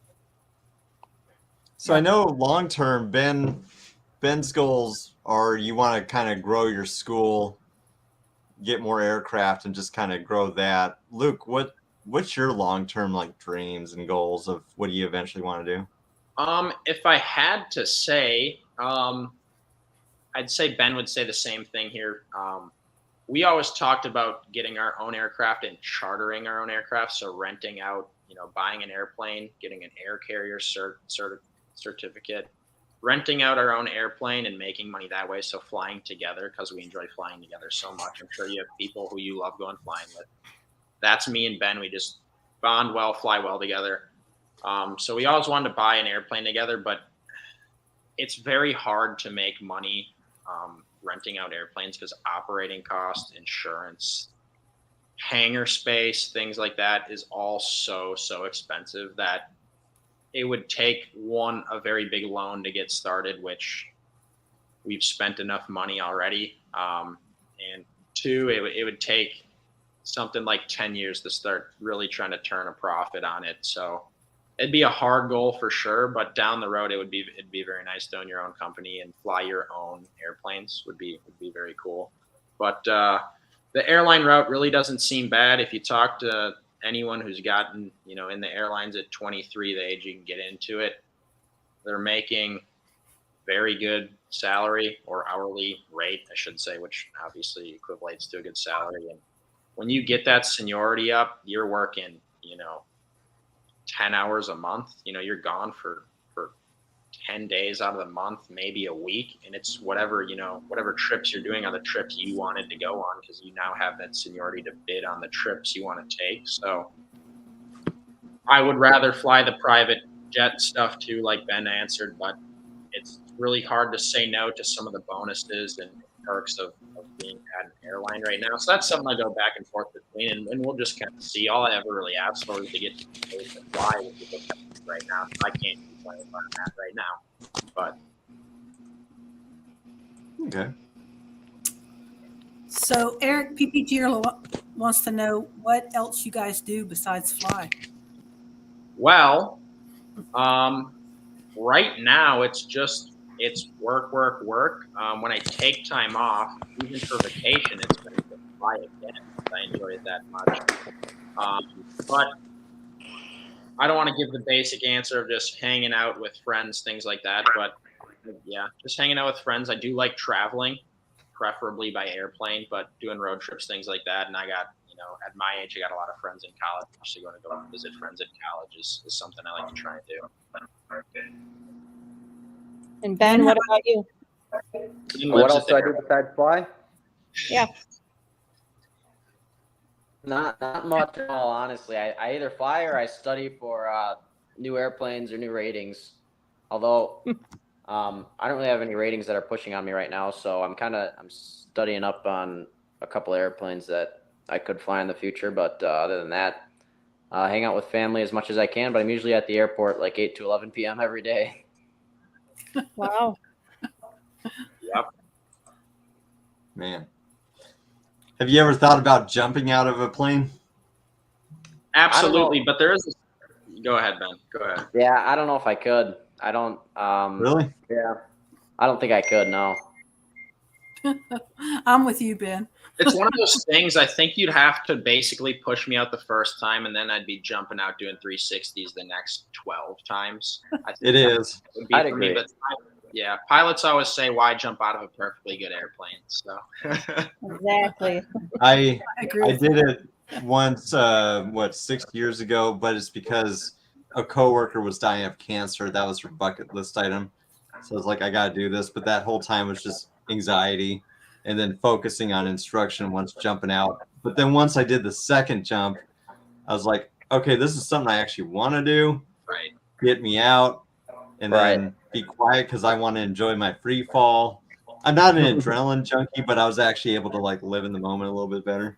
So I know long term, Ben's goals are you want to kind of grow your school, get more aircraft, and just kind of grow that. Luke, what's your long term like dreams and goals of what do you eventually want to do? If I had to say, I'd say Ben would say the same thing here. We always talked about getting our own aircraft and chartering our own aircraft. So renting out, buying an airplane, getting an air carrier certificate, renting out our own airplane and making money that way. So flying together because we enjoy flying together so much. I'm sure you have people who you love going flying with. That's me and Ben. We just bond well, fly well together. So we always wanted to buy an airplane together, but it's very hard to make money renting out airplanes because operating costs, insurance, hangar space, things like that is all so expensive that it would take a very big loan to get started, which we've spent enough money already. And two, it would take something like 10 years to start really trying to turn a profit on it. So it'd be a hard goal for sure, but down the road, it'd be very nice to own your own company and fly your own airplanes would be very cool. But the airline route really doesn't seem bad. If you talk to anyone who's gotten, in the airlines at 23, the age you can get into it, they're making very good salary or hourly rate, I should say, which obviously equates to a good salary. And when you get that seniority up, you're working, 10 hours a month, you're gone for 10 days out of the month, maybe a week. And it's whatever trips you're doing on the trips you wanted to go on, because you now have that seniority to bid on the trips you want to take. So I would rather fly the private jet stuff too, like Ben answered, but it's really hard to say no to some of the bonuses and perks of being at an airline right now. So that's something I go back and forth between, and we'll just kind of see. All I ever really asked for is to get to fly with people right now. I can't be flying on that right now, but Okay. So Eric PPG wants to know what else you guys do besides fly. well, right now it's work. When I take time off, even for vacation, it's been to fly again. I enjoy it that much. But I don't want to give the basic answer of just hanging out with friends, things like that. But yeah, just hanging out with friends. I do like traveling, preferably by airplane, but doing road trips, things like that. And I got, at my age, I got a lot of friends in college. So going to go visit friends at college is something I like to try and do. And Ben, what about you? What else do I do besides fly? Yeah. Not much at all, honestly. I either fly or I study for new airplanes or new ratings. Although I don't really have any ratings that are pushing on me right now, so I'm studying up on a couple of airplanes that I could fly in the future. But other than that, hang out with family as much as I can. But I'm usually at the airport like 8 to 11 p.m. every day. Wow. Yep. Man. Have you ever thought about jumping out of a plane? Absolutely, but there is. Go ahead, Ben. Go ahead. Yeah, I don't know if I could. I don't. Really? Yeah, I don't think I could. No. I'm with you, Ben. It's one of those things. I think you'd have to basically push me out the first time, and then I'd be jumping out doing 360s the next 12 times. It is. I'd agree. But yeah, pilots always say, "Why jump out of a perfectly good airplane?" So Exactly. I agree. did it once, 6 years ago, but it's because a coworker was dying of cancer. That was her bucket list item. So I was like, I got to do this. But that whole time was just anxiety and then focusing on instruction once jumping out. But then once I did the second jump, I was like, okay, this is something I actually want to do. right. Get me out and then be quiet because I want to enjoy my free fall. I'm not an adrenaline junkie, but I was actually able to like live in the moment a little bit better.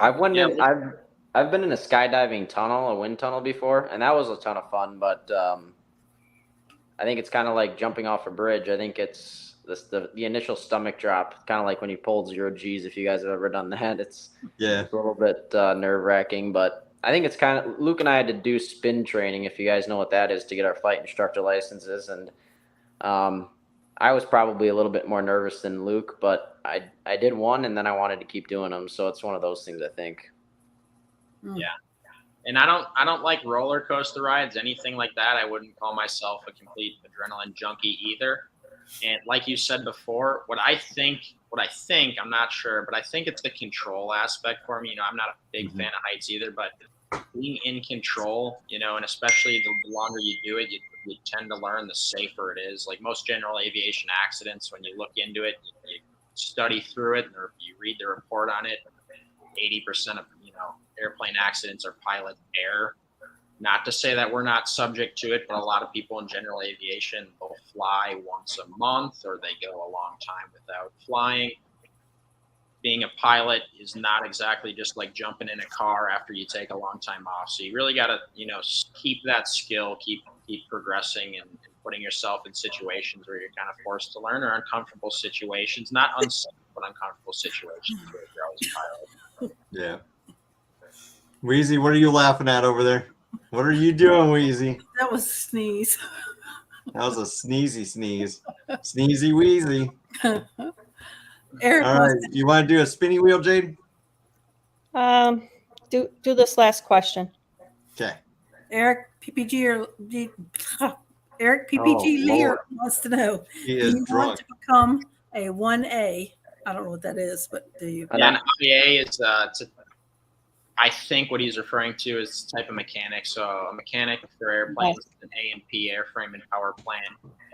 I've been in a skydiving tunnel, a wind tunnel before, and that was a ton of fun. But I think it's kind of like jumping off a bridge. I think it's the initial stomach drop, kind of like when you pulled 0 G's. If you guys have ever done that, it's a little bit nerve wracking. But I think it's kind of, Luke and I had to do spin training, if you guys know what that is, to get our flight instructor licenses. And I was probably a little bit more nervous than Luke, but I did one, and then I wanted to keep doing them. So it's one of those things, I think. Yeah. And I don't like roller coaster rides, anything like that. I wouldn't call myself a complete adrenaline junkie either. And like you said before, what I think, I'm not sure, but I think it's the control aspect for me. You know, I'm not a big fan of heights either, but being in control, you know, and especially the longer you do it, you tend to learn the safer it is. Like most general aviation accidents, when you look into it, you study through it, or you read the report on it, 80% of, you know, airplane accidents are pilot error. Not to say that we're not subject to it, but a lot of people in general aviation will fly once a month, or they go a long time without flying. Being a pilot is not exactly just like jumping in a car after you take a long time off. So you really got to, you know, keep that skill, keep progressing, and putting yourself in situations where you're kind of forced to learn, or uncomfortable situations, not unsafe, but uncomfortable situations where you're always a pilot. Yeah. Wheezy, what are you laughing at over there? What are you doing, Wheezy? That was a sneeze. That was a sneezy sneeze. Sneezy Wheezy. Eric, All right. You want to do a spinny wheel, Jade? Do this last question. Okay. Eric PPG or Eric PPG Oh, Lear Lord. wants to know: He do is you drunk. want to become a 1A? I don't know what that is, but do you? Yeah, an IA is I think what he's referring to is type of mechanic. So a mechanic for airplanes is an A&P, airframe and power plant.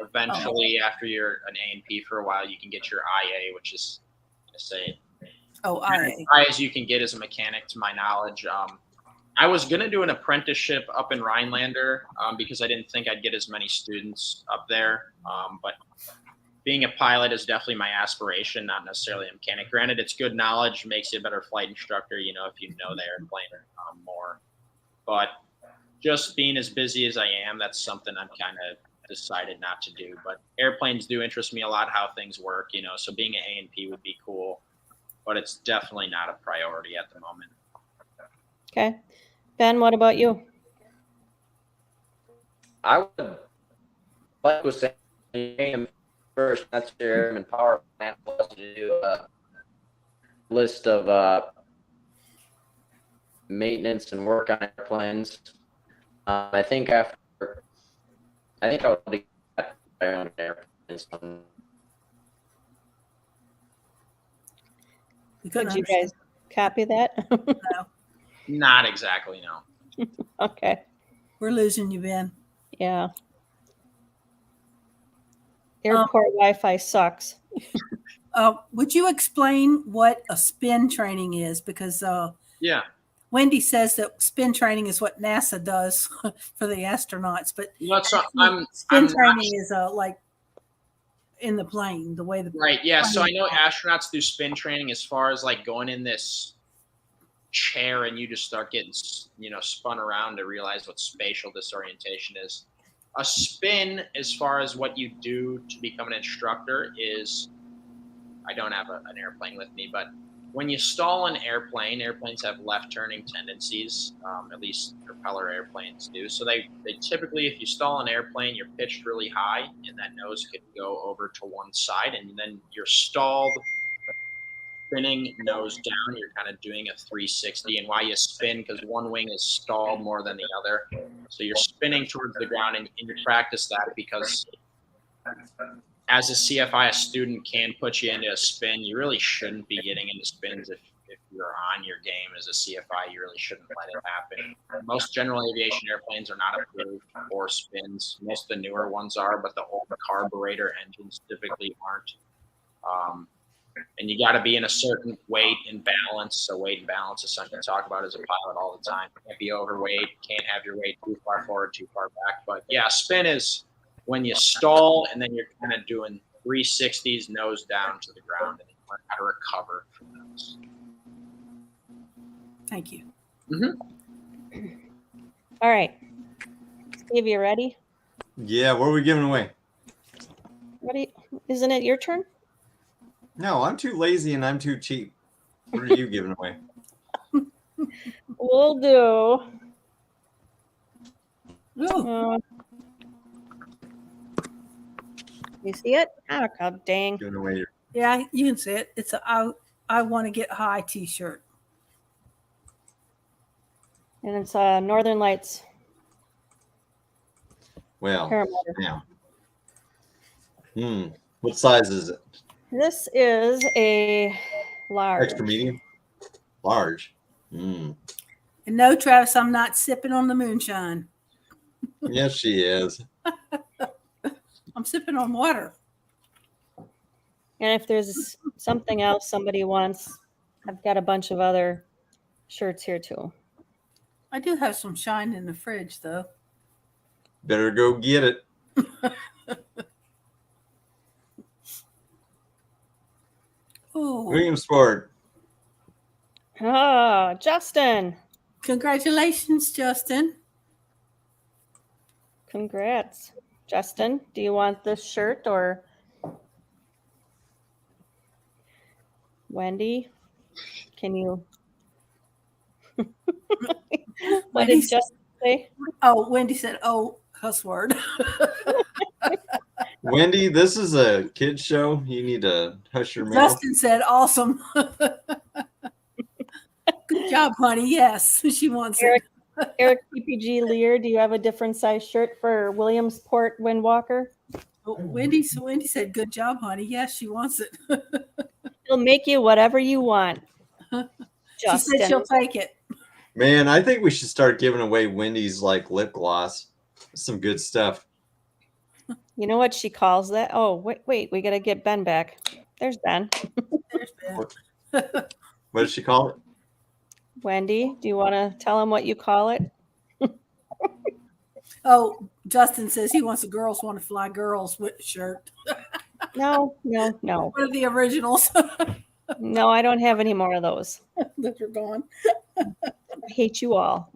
Eventually, after you're an A&P for a while, you can get your IA, which is, say, IA. high as you can get as a mechanic, to my knowledge. I was going to do an apprenticeship up in Rhinelander because I didn't think I'd get as many students up there. But being a pilot is definitely my aspiration, not necessarily a mechanic. Granted, it's good knowledge, makes you a better flight instructor, you know, if you know the airplane more. But just being as busy as I am, that's something I'm kind of decided not to do. But airplanes do interest me a lot, how things work, you know, so being an A&P would be cool. But it's definitely not a priority at the moment. Okay. Ben, what about you? I would, like was saying, first, that's your airman power plant was to do a list of maintenance and work on airplanes. I think I would be on airplanes. Could you guys copy that? No, Not exactly, no. Okay. we're losing you, Ben. Yeah. Airport Wi-Fi sucks. Would you explain what a spin training is? Because Yeah. Wendy says that spin training is what NASA does for the astronauts, but So spin I'm training is like in the plane, the way the right. Yeah. So I plane- know astronauts do spin training as far as like going in this chair and you just start getting, you know, spun around to realize what spatial disorientation is. A spin, as far as what you do to become an instructor, is, I don't have an airplane with me, but when you stall an airplane, airplanes have left turning tendencies, at least propeller airplanes do. So they typically, if you stall an airplane, you're pitched really high and that nose could go over to one side, and then you're stalled, spinning nose down. You're kind of doing a 360, and why you spin, because one wing is stalled more than the other. So you're spinning towards the ground, and you practice that because as a CFI, a student can put you into a spin. You really shouldn't be getting into spins if you're on your game as a CFI. You really shouldn't let it happen. Most general aviation airplanes are not approved for spins. Most of the newer ones are, but the old carburetor engines typically aren't. And you got to be in a certain weight and balance. So weight and balance is something to talk about as a pilot all the time. Can't be overweight. Can't have your weight too far forward, too far back. But yeah, spin is when you stall and then you're kind of doing 360s nose down to the ground, and you learn how to recover from those. Thank you. Mm-hmm. All right. Steve, you ready? Yeah, what are we giving away? Ready? Isn't it your turn? No, I'm too lazy and I'm too cheap. What are you giving away? Will do. Ooh, You see it? Oh, God dang. Giving away your yeah, you can see it. It's a I want to get high T-shirt. And it's Northern Lights well. paramotor. Yeah. What size is it? This is a large. Extra medium? Large. And no, Travis, I'm not sipping on the moonshine. Yes, she is. I'm sipping on water. And if there's something else somebody wants, I've got a bunch of other shirts here too. I do have some shine in the fridge, though. Better go get it. Oh, Williamsport. Ah, Justin. congratulations, Justin. Congrats. Justin, do you want this shirt or Wendy? Can you? What did Justin say? Oh, Wendy said, "Oh, cuss word." Wendy, this is a kid's show. You need to hush your mouth. Justin said, "Awesome." Good job, honey. Yes, she wants Eric, it. Eric PPG Lear, do you have a different size shirt for Williamsport Windwalker? Oh, Wendy said, "Good job, honey." Yes, she wants it. He'll make you whatever you want. She said she'll take it. Man, I think we should start giving away Wendy's like lip gloss. Some good stuff. You know what she calls that? Oh, wait, we got to get Ben back. There's Ben. There's Ben. What does she call it? Wendy, do you want to tell him what you call it? Oh, Justin says he wants a girls want to fly girls with shirt. No. One of the originals. No, I don't have any more of those. That are gone. I hate you all.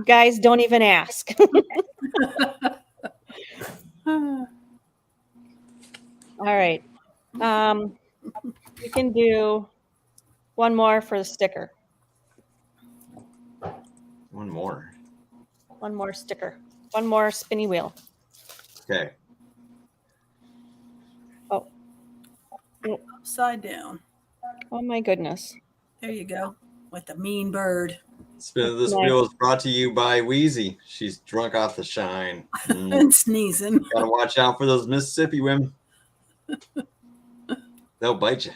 Guys, don't even ask. All right. We can do one more for the sticker. One more. One more sticker. One more spinny wheel. Okay. Oh. Upside down. Oh my goodness. There you go. With the mean bird. Spin of this wheel is brought to you by Wheezy. She's drunk off the shine. And sneezing. Gotta watch out for those Mississippi women. They'll bite you.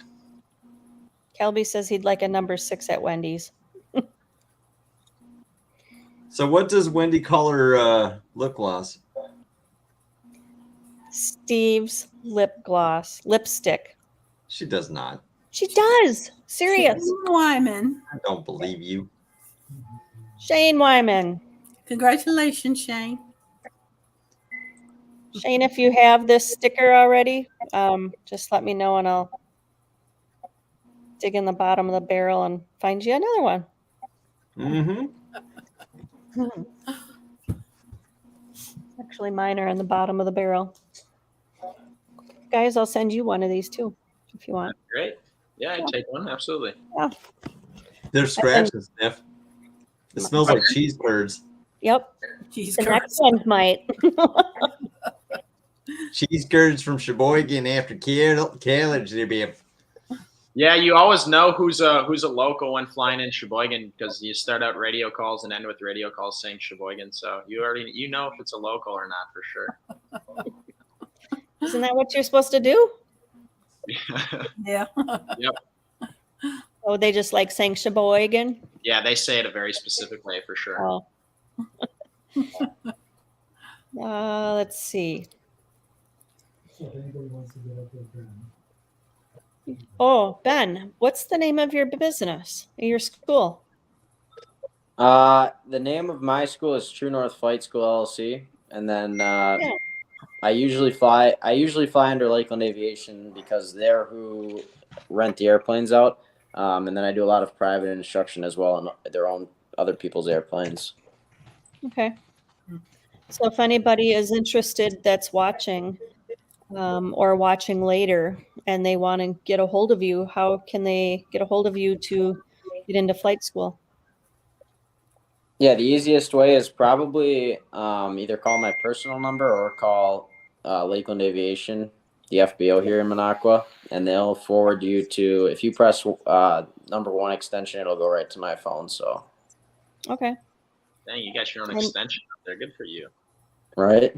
Kelby says he'd like a number 6 at Wendy's. So what does Wendy call her lip gloss? Steve's lipstick. She does not. She does. Serious. Shane Wyman. I don't believe you. Shane Wyman. Congratulations, Shane. Shane, if you have this sticker already, just let me know and I'll dig in the bottom of the barrel and find you another one. Mm-hmm. Actually, mine are in the bottom of the barrel. Guys, I'll send you one of these too, if you want. Great. Yeah, I'd take one. Absolutely. Yeah. They're scratching, Sniff. It smells like cheese curds. Yep. Jeez, The next one might. Cheese curds from Sheboygan after college. There be a Yeah, you always know who's a local when flying in Sheboygan because you start out radio calls and end with radio calls saying Sheboygan. So you know if it's a local or not for sure. Isn't that what you're supposed to do? Yeah. Yep. Oh, they just like saying Sheboygan? Yeah, they say it a very specific way for sure. Oh. Let's see. Oh, Ben, what's the name of your business, your school? The name of my school is True North Flight School LLC, and then I usually fly under Lakeland Aviation because they're who rent the airplanes out, and then I do a lot of private instruction as well on their own other people's airplanes. Okay. So if anybody is interested that's watching or watching later and they want to get a hold of you, how can they get a hold of you to get into flight school? Yeah, the easiest way is probably either call my personal number or call Lakeland Aviation, the FBO here in Minocqua, and they'll forward you to, if you press number 1 extension, it'll go right to my phone. So, Okay. Dang, you got your own extension up there. Good for you. right?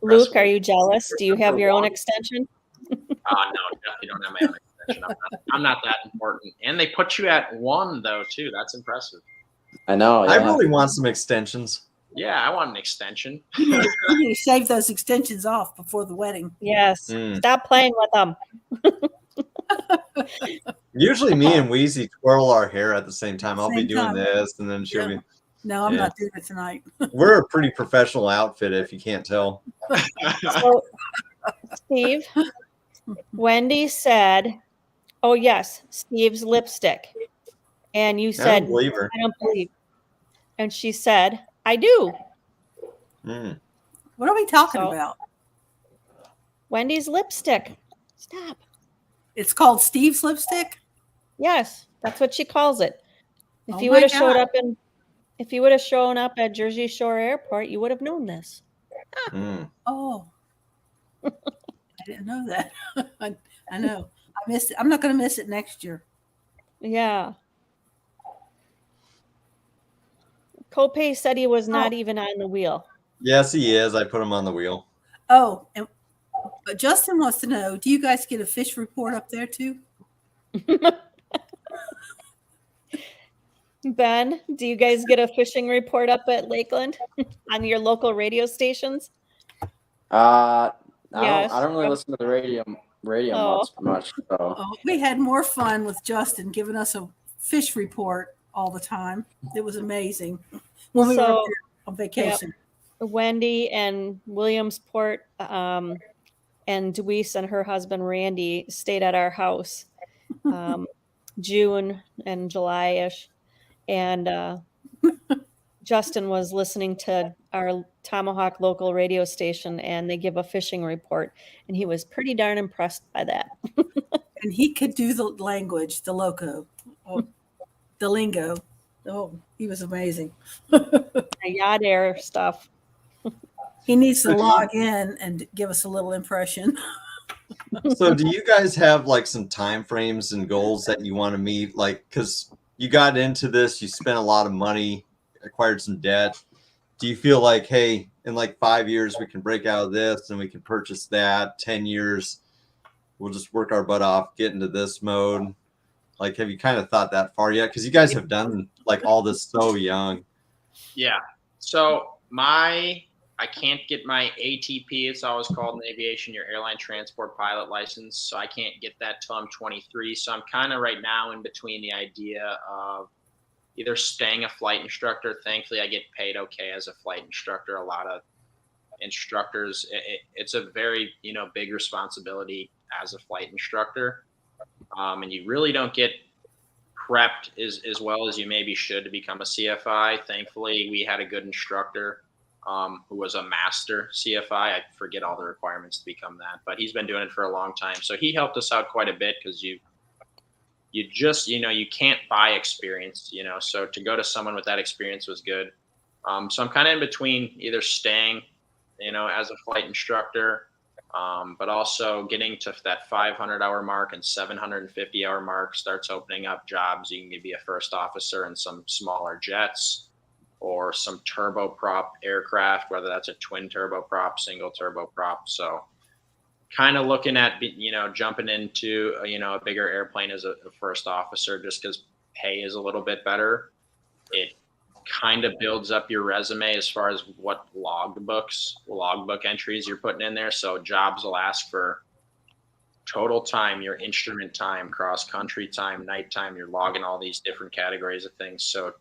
Luke, are you jealous? Do you have your own extension? No, definitely don't have my own extension. I'm not that important. And they put you at 1 though too. That's impressive. I know. Yeah. I really want some extensions. Yeah, I want an extension. You need to shave those extensions off before the wedding. Yes. Stop playing with them. Usually me and Wheezy twirl our hair at the same time. I'll be doing time. this, and then she'll be. No, I'm not doing it tonight. We're a pretty professional outfit, if you can't tell. So, Steve, Wendy said, "Oh yes, Steve's lipstick," and you I said, don't believe her. "I don't believe," and she said, "I do." What are we talking So- about? Wendy's lipstick. Stop. It's called Steve's lipstick. Yes, that's what she calls it. If Oh you my would have showed God. up if you would have shown up at Jersey Shore Airport, you would have known this. Oh, I didn't know that. I know. I missed it. I'm not going to miss it next year. Yeah. Copay said he was not even on the wheel. Yes, he is. I put him on the wheel. Oh, and Justin wants to know, do you guys get a fish report up there too? Ben, do you guys get a fishing report up at Lakeland on your local radio stations? I Yes. don't really listen to the radio Oh. much. So. Oh, we had more fun with Justin giving us a fish report all the time. It was amazing when we were up there on vacation. Wendy and Williamsport and Deweese and her husband Randy stayed at our house June and July-ish. And Justin was listening to our Tomahawk local radio station, and they give a fishing report, and he was pretty darn impressed by that. And he could do the language, the loco, the lingo. Oh, he was amazing. Yacht air stuff. He needs to log in and give us a little impression. So do you guys have like some time frames and goals that you want to meet? Like, because you got into this, you spent a lot of money, acquired some debt. Do you feel like, hey, in like 5 years, we can break out of this and we can purchase that? 10 years, we'll just work our butt off, get into this mode. Like, have you kind of thought that far yet? Because you guys have done like all this so young. Yeah. So I can't get my ATP. It's always called in aviation, your airline transport pilot license. So I can't get that till I'm 23. So I'm kind of right now in between the idea of either staying a flight instructor. Thankfully, I get paid okay as a flight instructor. A lot of instructors, it's a very, big responsibility as a flight instructor. And you really don't get prepped as well as you maybe should to become a CFI. Thankfully, we had a good instructor who was a master CFI. I forget all the requirements to become that, but he's been doing it for a long time. So he helped us out quite a bit because you just, you can't buy experience, so to go to someone with that experience was good. So I'm kind of in between either staying, as a flight instructor, but also getting to that 500-hour mark and 750-hour mark starts opening up jobs. You can be a first officer in some smaller jets or some turboprop aircraft, whether that's a twin turboprop, single turboprop. So kind of looking at, jumping into, a bigger airplane as a first officer, just because pay is a little bit better. It kind of builds up your resume as far as what logbook entries you're putting in there. So jobs will ask for total time, your instrument time, cross country time, night time. You're logging all these different categories of things. So,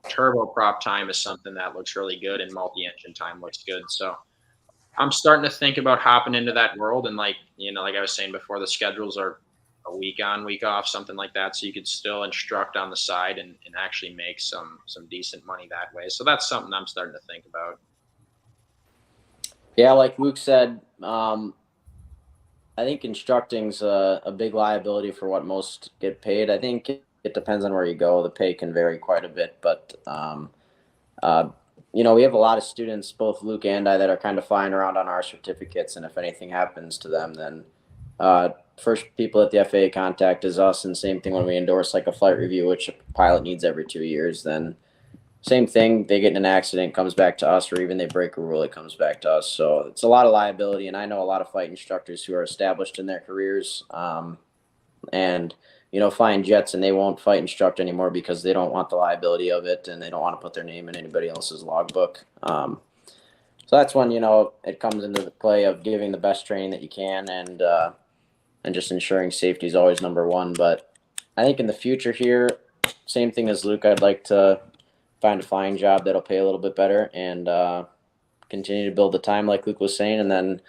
turboprop time is something that looks really good, and multi-engine time looks good. So I'm starting to think about hopping into that world. And like I was saying before, the schedules are a week on, week off, something like that. So you could still instruct on the side and actually make some decent money that way. So that's something I'm starting to think about. Yeah, like Luke said, I think instructing's a big liability for what most get paid. I think it depends on where you go. The pay can vary quite a bit, but we have a lot of students, both Luke and I, that are kind of flying around on our certificates. And if anything happens to them, then first people at the FAA contact is us. And same thing when we endorse like a flight review, which a pilot needs every 2 years, then same thing. They get in an accident, comes back to us, or even they break a rule, it comes back to us. So it's a lot of liability. And I know a lot of flight instructors who are established in their careers and flying jets, and they won't flight instruct anymore because they don't want the liability of it, and they don't want to put their name in anybody else's logbook. So that's when it comes into the play of giving the best training that you can, and just ensuring safety is always number one. But I think in the future here, same thing as Luke, I'd like to find a flying job that'll pay a little bit better and continue to build the time like Luke was saying, and then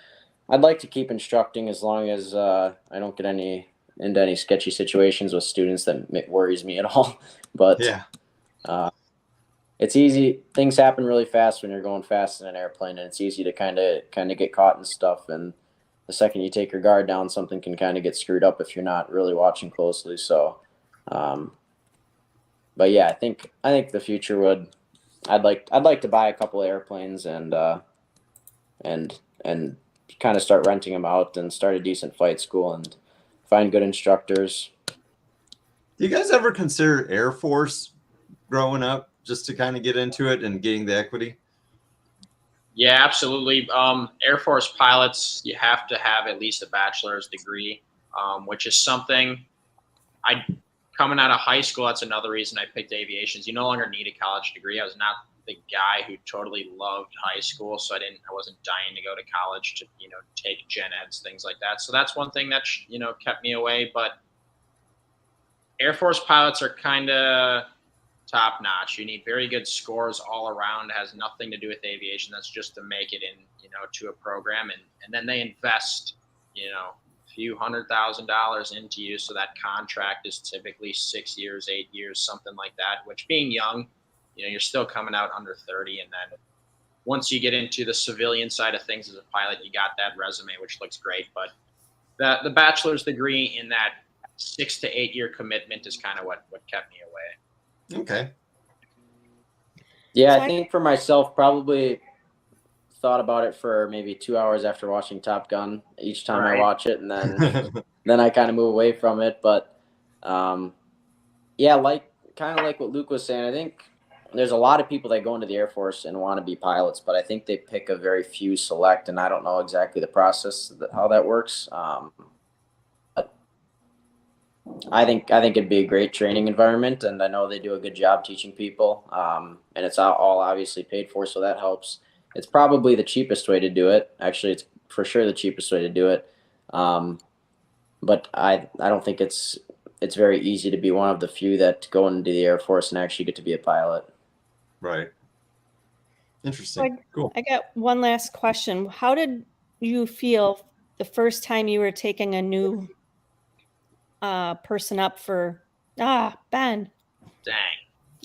I'd like to keep instructing as long as I don't get into any sketchy situations with students that worries me at all. But Yeah. It's easy. Things happen really fast when you're going fast in an airplane, and it's easy to kind of get caught in stuff. And the second you take your guard down, something can kind of get screwed up if you're not really watching closely. So, but yeah, I think the future would. I'd like to buy a couple of airplanes and kind of start renting them out and start a decent flight school and find good instructors. Do you guys ever consider Air Force growing up just to kind of get into it and getting the equity? Yeah, absolutely. Air Force pilots, you have to have at least a bachelor's degree, which is something coming out of high school, that's another reason I picked aviation. You no longer need a college degree. I was not the guy who totally loved high school, so I wasn't dying to go to college to, take gen eds, things like that. So that's one thing that, kept me away. But Air Force pilots are kind of top notch. You need very good scores all around. It has nothing to do with aviation. That's just to make it in, to a program. And then they invest, a few $100,000 into you. So that contract is typically 6 years, 8 years, something like that, which being young, you're still coming out under 30. And then once you get into the civilian side of things as a pilot, you got that resume, which looks great. But the bachelor's degree in that 6 to 8 year commitment is kind of what kept me away. Okay. Yeah, I think for myself, probably thought about it for maybe 2 hours after watching Top Gun each time I watch it, and then I kind of move away from it. But yeah, kind of like what Luke was saying, I think there's a lot of people that go into the Air Force and want to be pilots, but I think they pick a very few select, and I don't know exactly the process how that works. But I think it'd be a great training environment, and I know they do a good job teaching people. And it's all obviously paid for, so that helps. It's probably the cheapest way to do it. Actually, it's for sure the cheapest way to do it. But I don't think it's very easy to be one of the few that go into the Air Force and actually get to be a pilot. Right. Interesting. Cool. I got one last question. How did you feel the first time you were taking a new person up for Ben?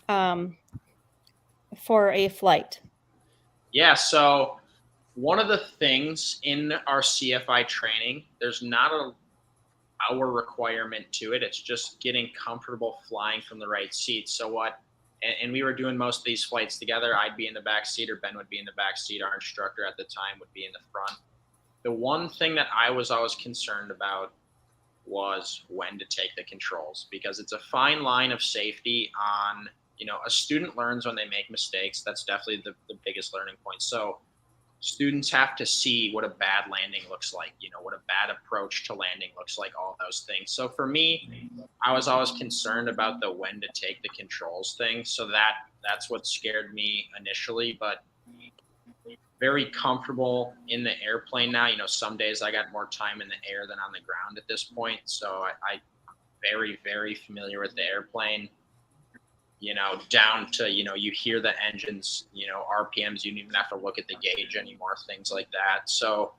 Dang. For a flight? Yeah, so one of the things in our CFI training, there's not an hour requirement to it. It's just getting comfortable flying from the right seat. So and we were doing most of these flights together. I'd be in the back seat, or Ben would be in the back seat. Our instructor at the time would be in the front. The one thing that I was always concerned about was when to take the controls, because it's a fine line of safety on, a student learns when they make mistakes. That's definitely the biggest learning point. So students have to see what a bad landing looks like, what a bad approach to landing looks like, all those things. So for me, I was always concerned about the when to take the controls thing. So that's what scared me initially, but very comfortable in the airplane now. Some days I got more time in the air than on the ground at this point. So I'm very, very familiar with the airplane, down to, you hear the engines, RPMs, you don't even have to look at the gauge anymore, things like that. So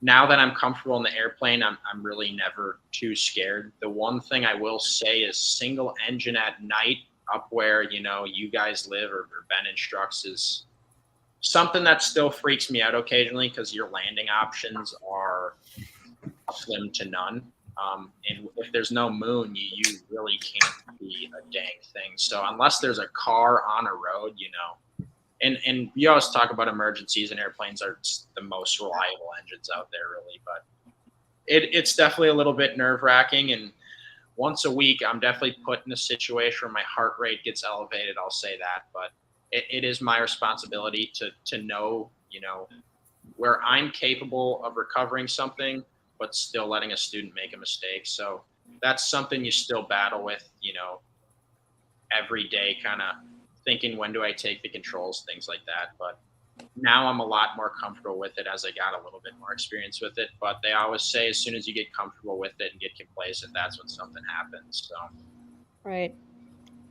now that I'm comfortable in the airplane, I'm really never too scared. The one thing I will say is single engine at night up where, you guys live or Ben instructs is something that still freaks me out occasionally, because your landing options are slim to none. And if there's no moon, you really can't see a dang thing. So unless there's a car on a road, and you always talk about emergencies, and airplanes are the most reliable engines out there, really. But it's definitely a little bit nerve-wracking. And once a week, I'm definitely put in a situation where my heart rate gets elevated. I'll say that. But it is my responsibility to know, where I'm capable of recovering something, but still letting a student make a mistake. So that's something you still battle with, every day, kind of thinking, when do I take the controls, things like that. But now I'm a lot more comfortable with it as I got a little bit more experience with it. But they always say, as soon as you get comfortable with it and get complacent, that's when something happens. So. Right.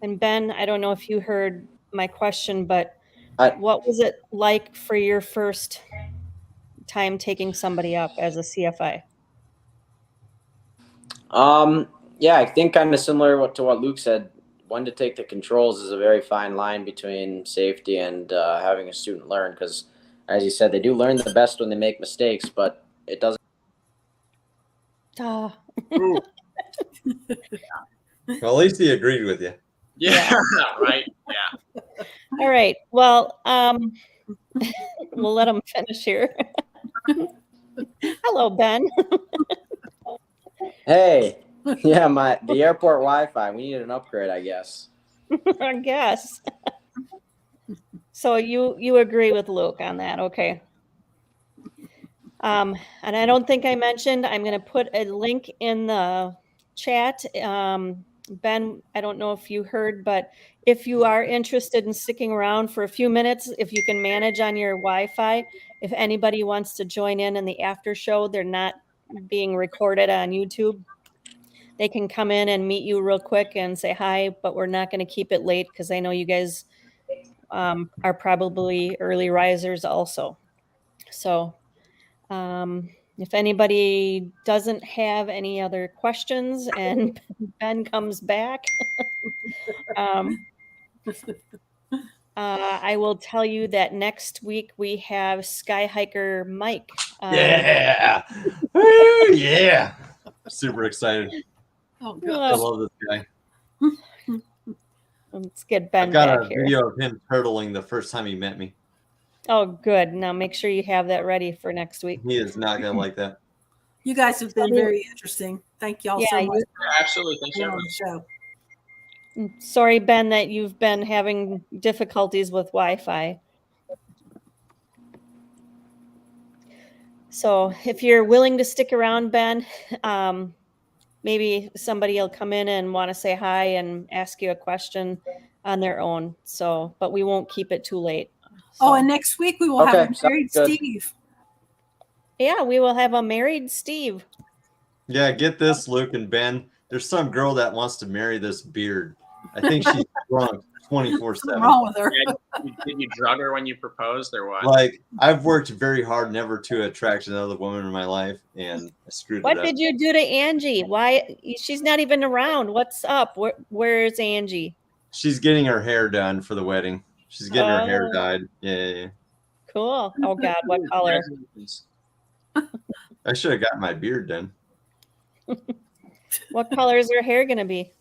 And Ben, I don't know if you heard my question, but what was it like for your first time taking somebody up as a CFI? Yeah, I think kind of similar to what Luke said. When to take the controls is a very fine line between safety and having a student learn, because, as you said, they do learn the best when they make mistakes, but it doesn't. Well, at least he agreed with you. Yeah. Right. Yeah. All right. Well, we'll let him finish here. Hello, Ben. Hey, yeah, the airport Wi-Fi. We need an upgrade, I guess. I guess. So you agree with Luke on that, okay? And I don't think I mentioned, I'm going to put a link in the chat. Ben, I don't know if you heard, but if you are interested in sticking around for a few minutes, if you can manage on your Wi-Fi, if anybody wants to join in the after show, they're not being recorded on YouTube. They can come in and meet you real quick and say hi, but we're not going to keep it late because I know you guys are probably early risers also. So if anybody doesn't have any other questions and Ben comes back, I will tell you that next week we have Sky Hiker Mike. Yeah. Woo, yeah. Super excited. Oh, I God. love this guy. Let's get Ben I've got back a here. video of him turtling the first time he met me. Oh, good. Now make sure you have that ready for next week. He is not going to like that. You guys have been very interesting. Thank y'all so much Absolutely. Thanks, for being on everyone. the show. Sorry, Ben, that you've been having difficulties with Wi-Fi. So if you're willing to stick around, Ben, maybe somebody will come in and want to say hi and ask you a question on their own. So, but we won't keep it too late. So. Oh, and next week we will have a married Steve. Yeah, we will have a married Steve. Yeah, get this, Luke and Ben. There's some girl that wants to marry this beard. I think she's drunk 24/7. What's wrong with her? Did you drug her when you proposed, or what? Like, I've worked very hard never to attract another woman in my life, and I screwed it up. What did you do to Angie? Why? She's not even around. What's up? Where's Angie? She's getting her hair done for the wedding. She's getting her hair dyed. Yeah. Cool. Oh, God, what color? I should have got my beard done. What color is her hair going to be?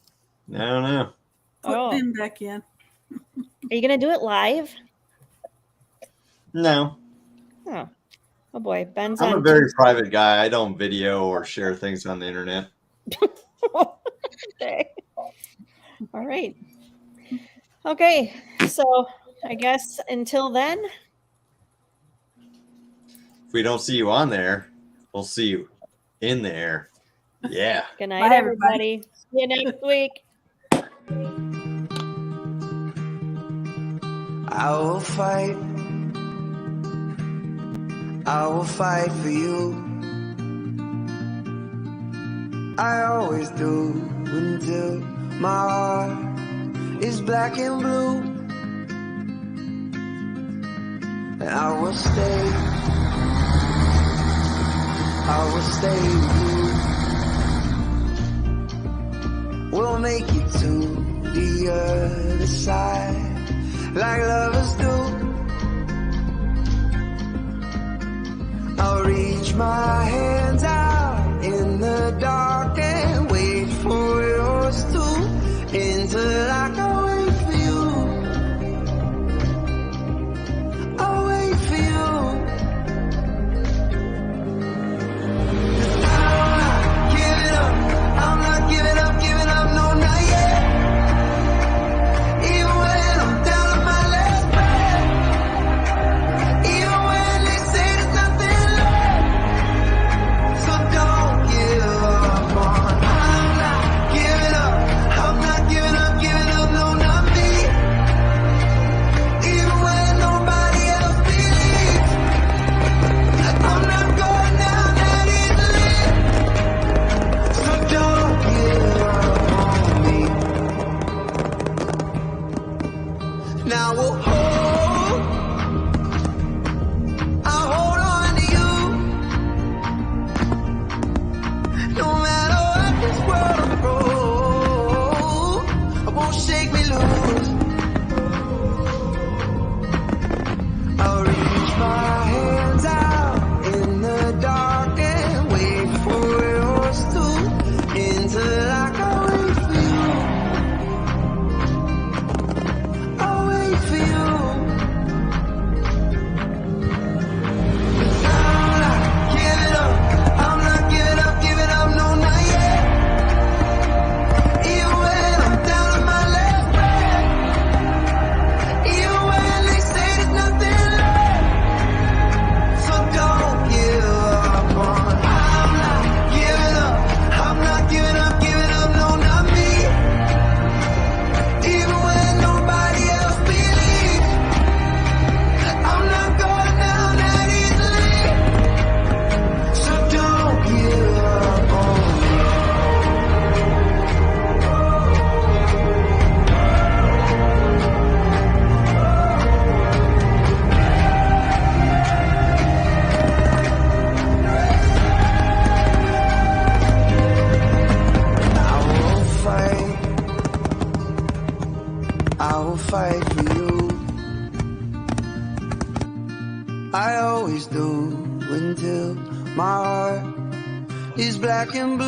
I don't know. Put Ben back in. Are you going to do it live? No. Oh boy. Ben's I'm on a very private guy. I don't video or share things on the internet. Okay. All right. Okay. So I guess until then. If we don't see you on there, we'll see you in the air. Yeah. Good night, everybody. See you next week. I will fight for you. I always do until my heart is black and blue. And I will stay with you. We'll make it to the other side like lovers do. I'll reach my hands out in the dark I will fight for you. I always do until my heart is black and blue.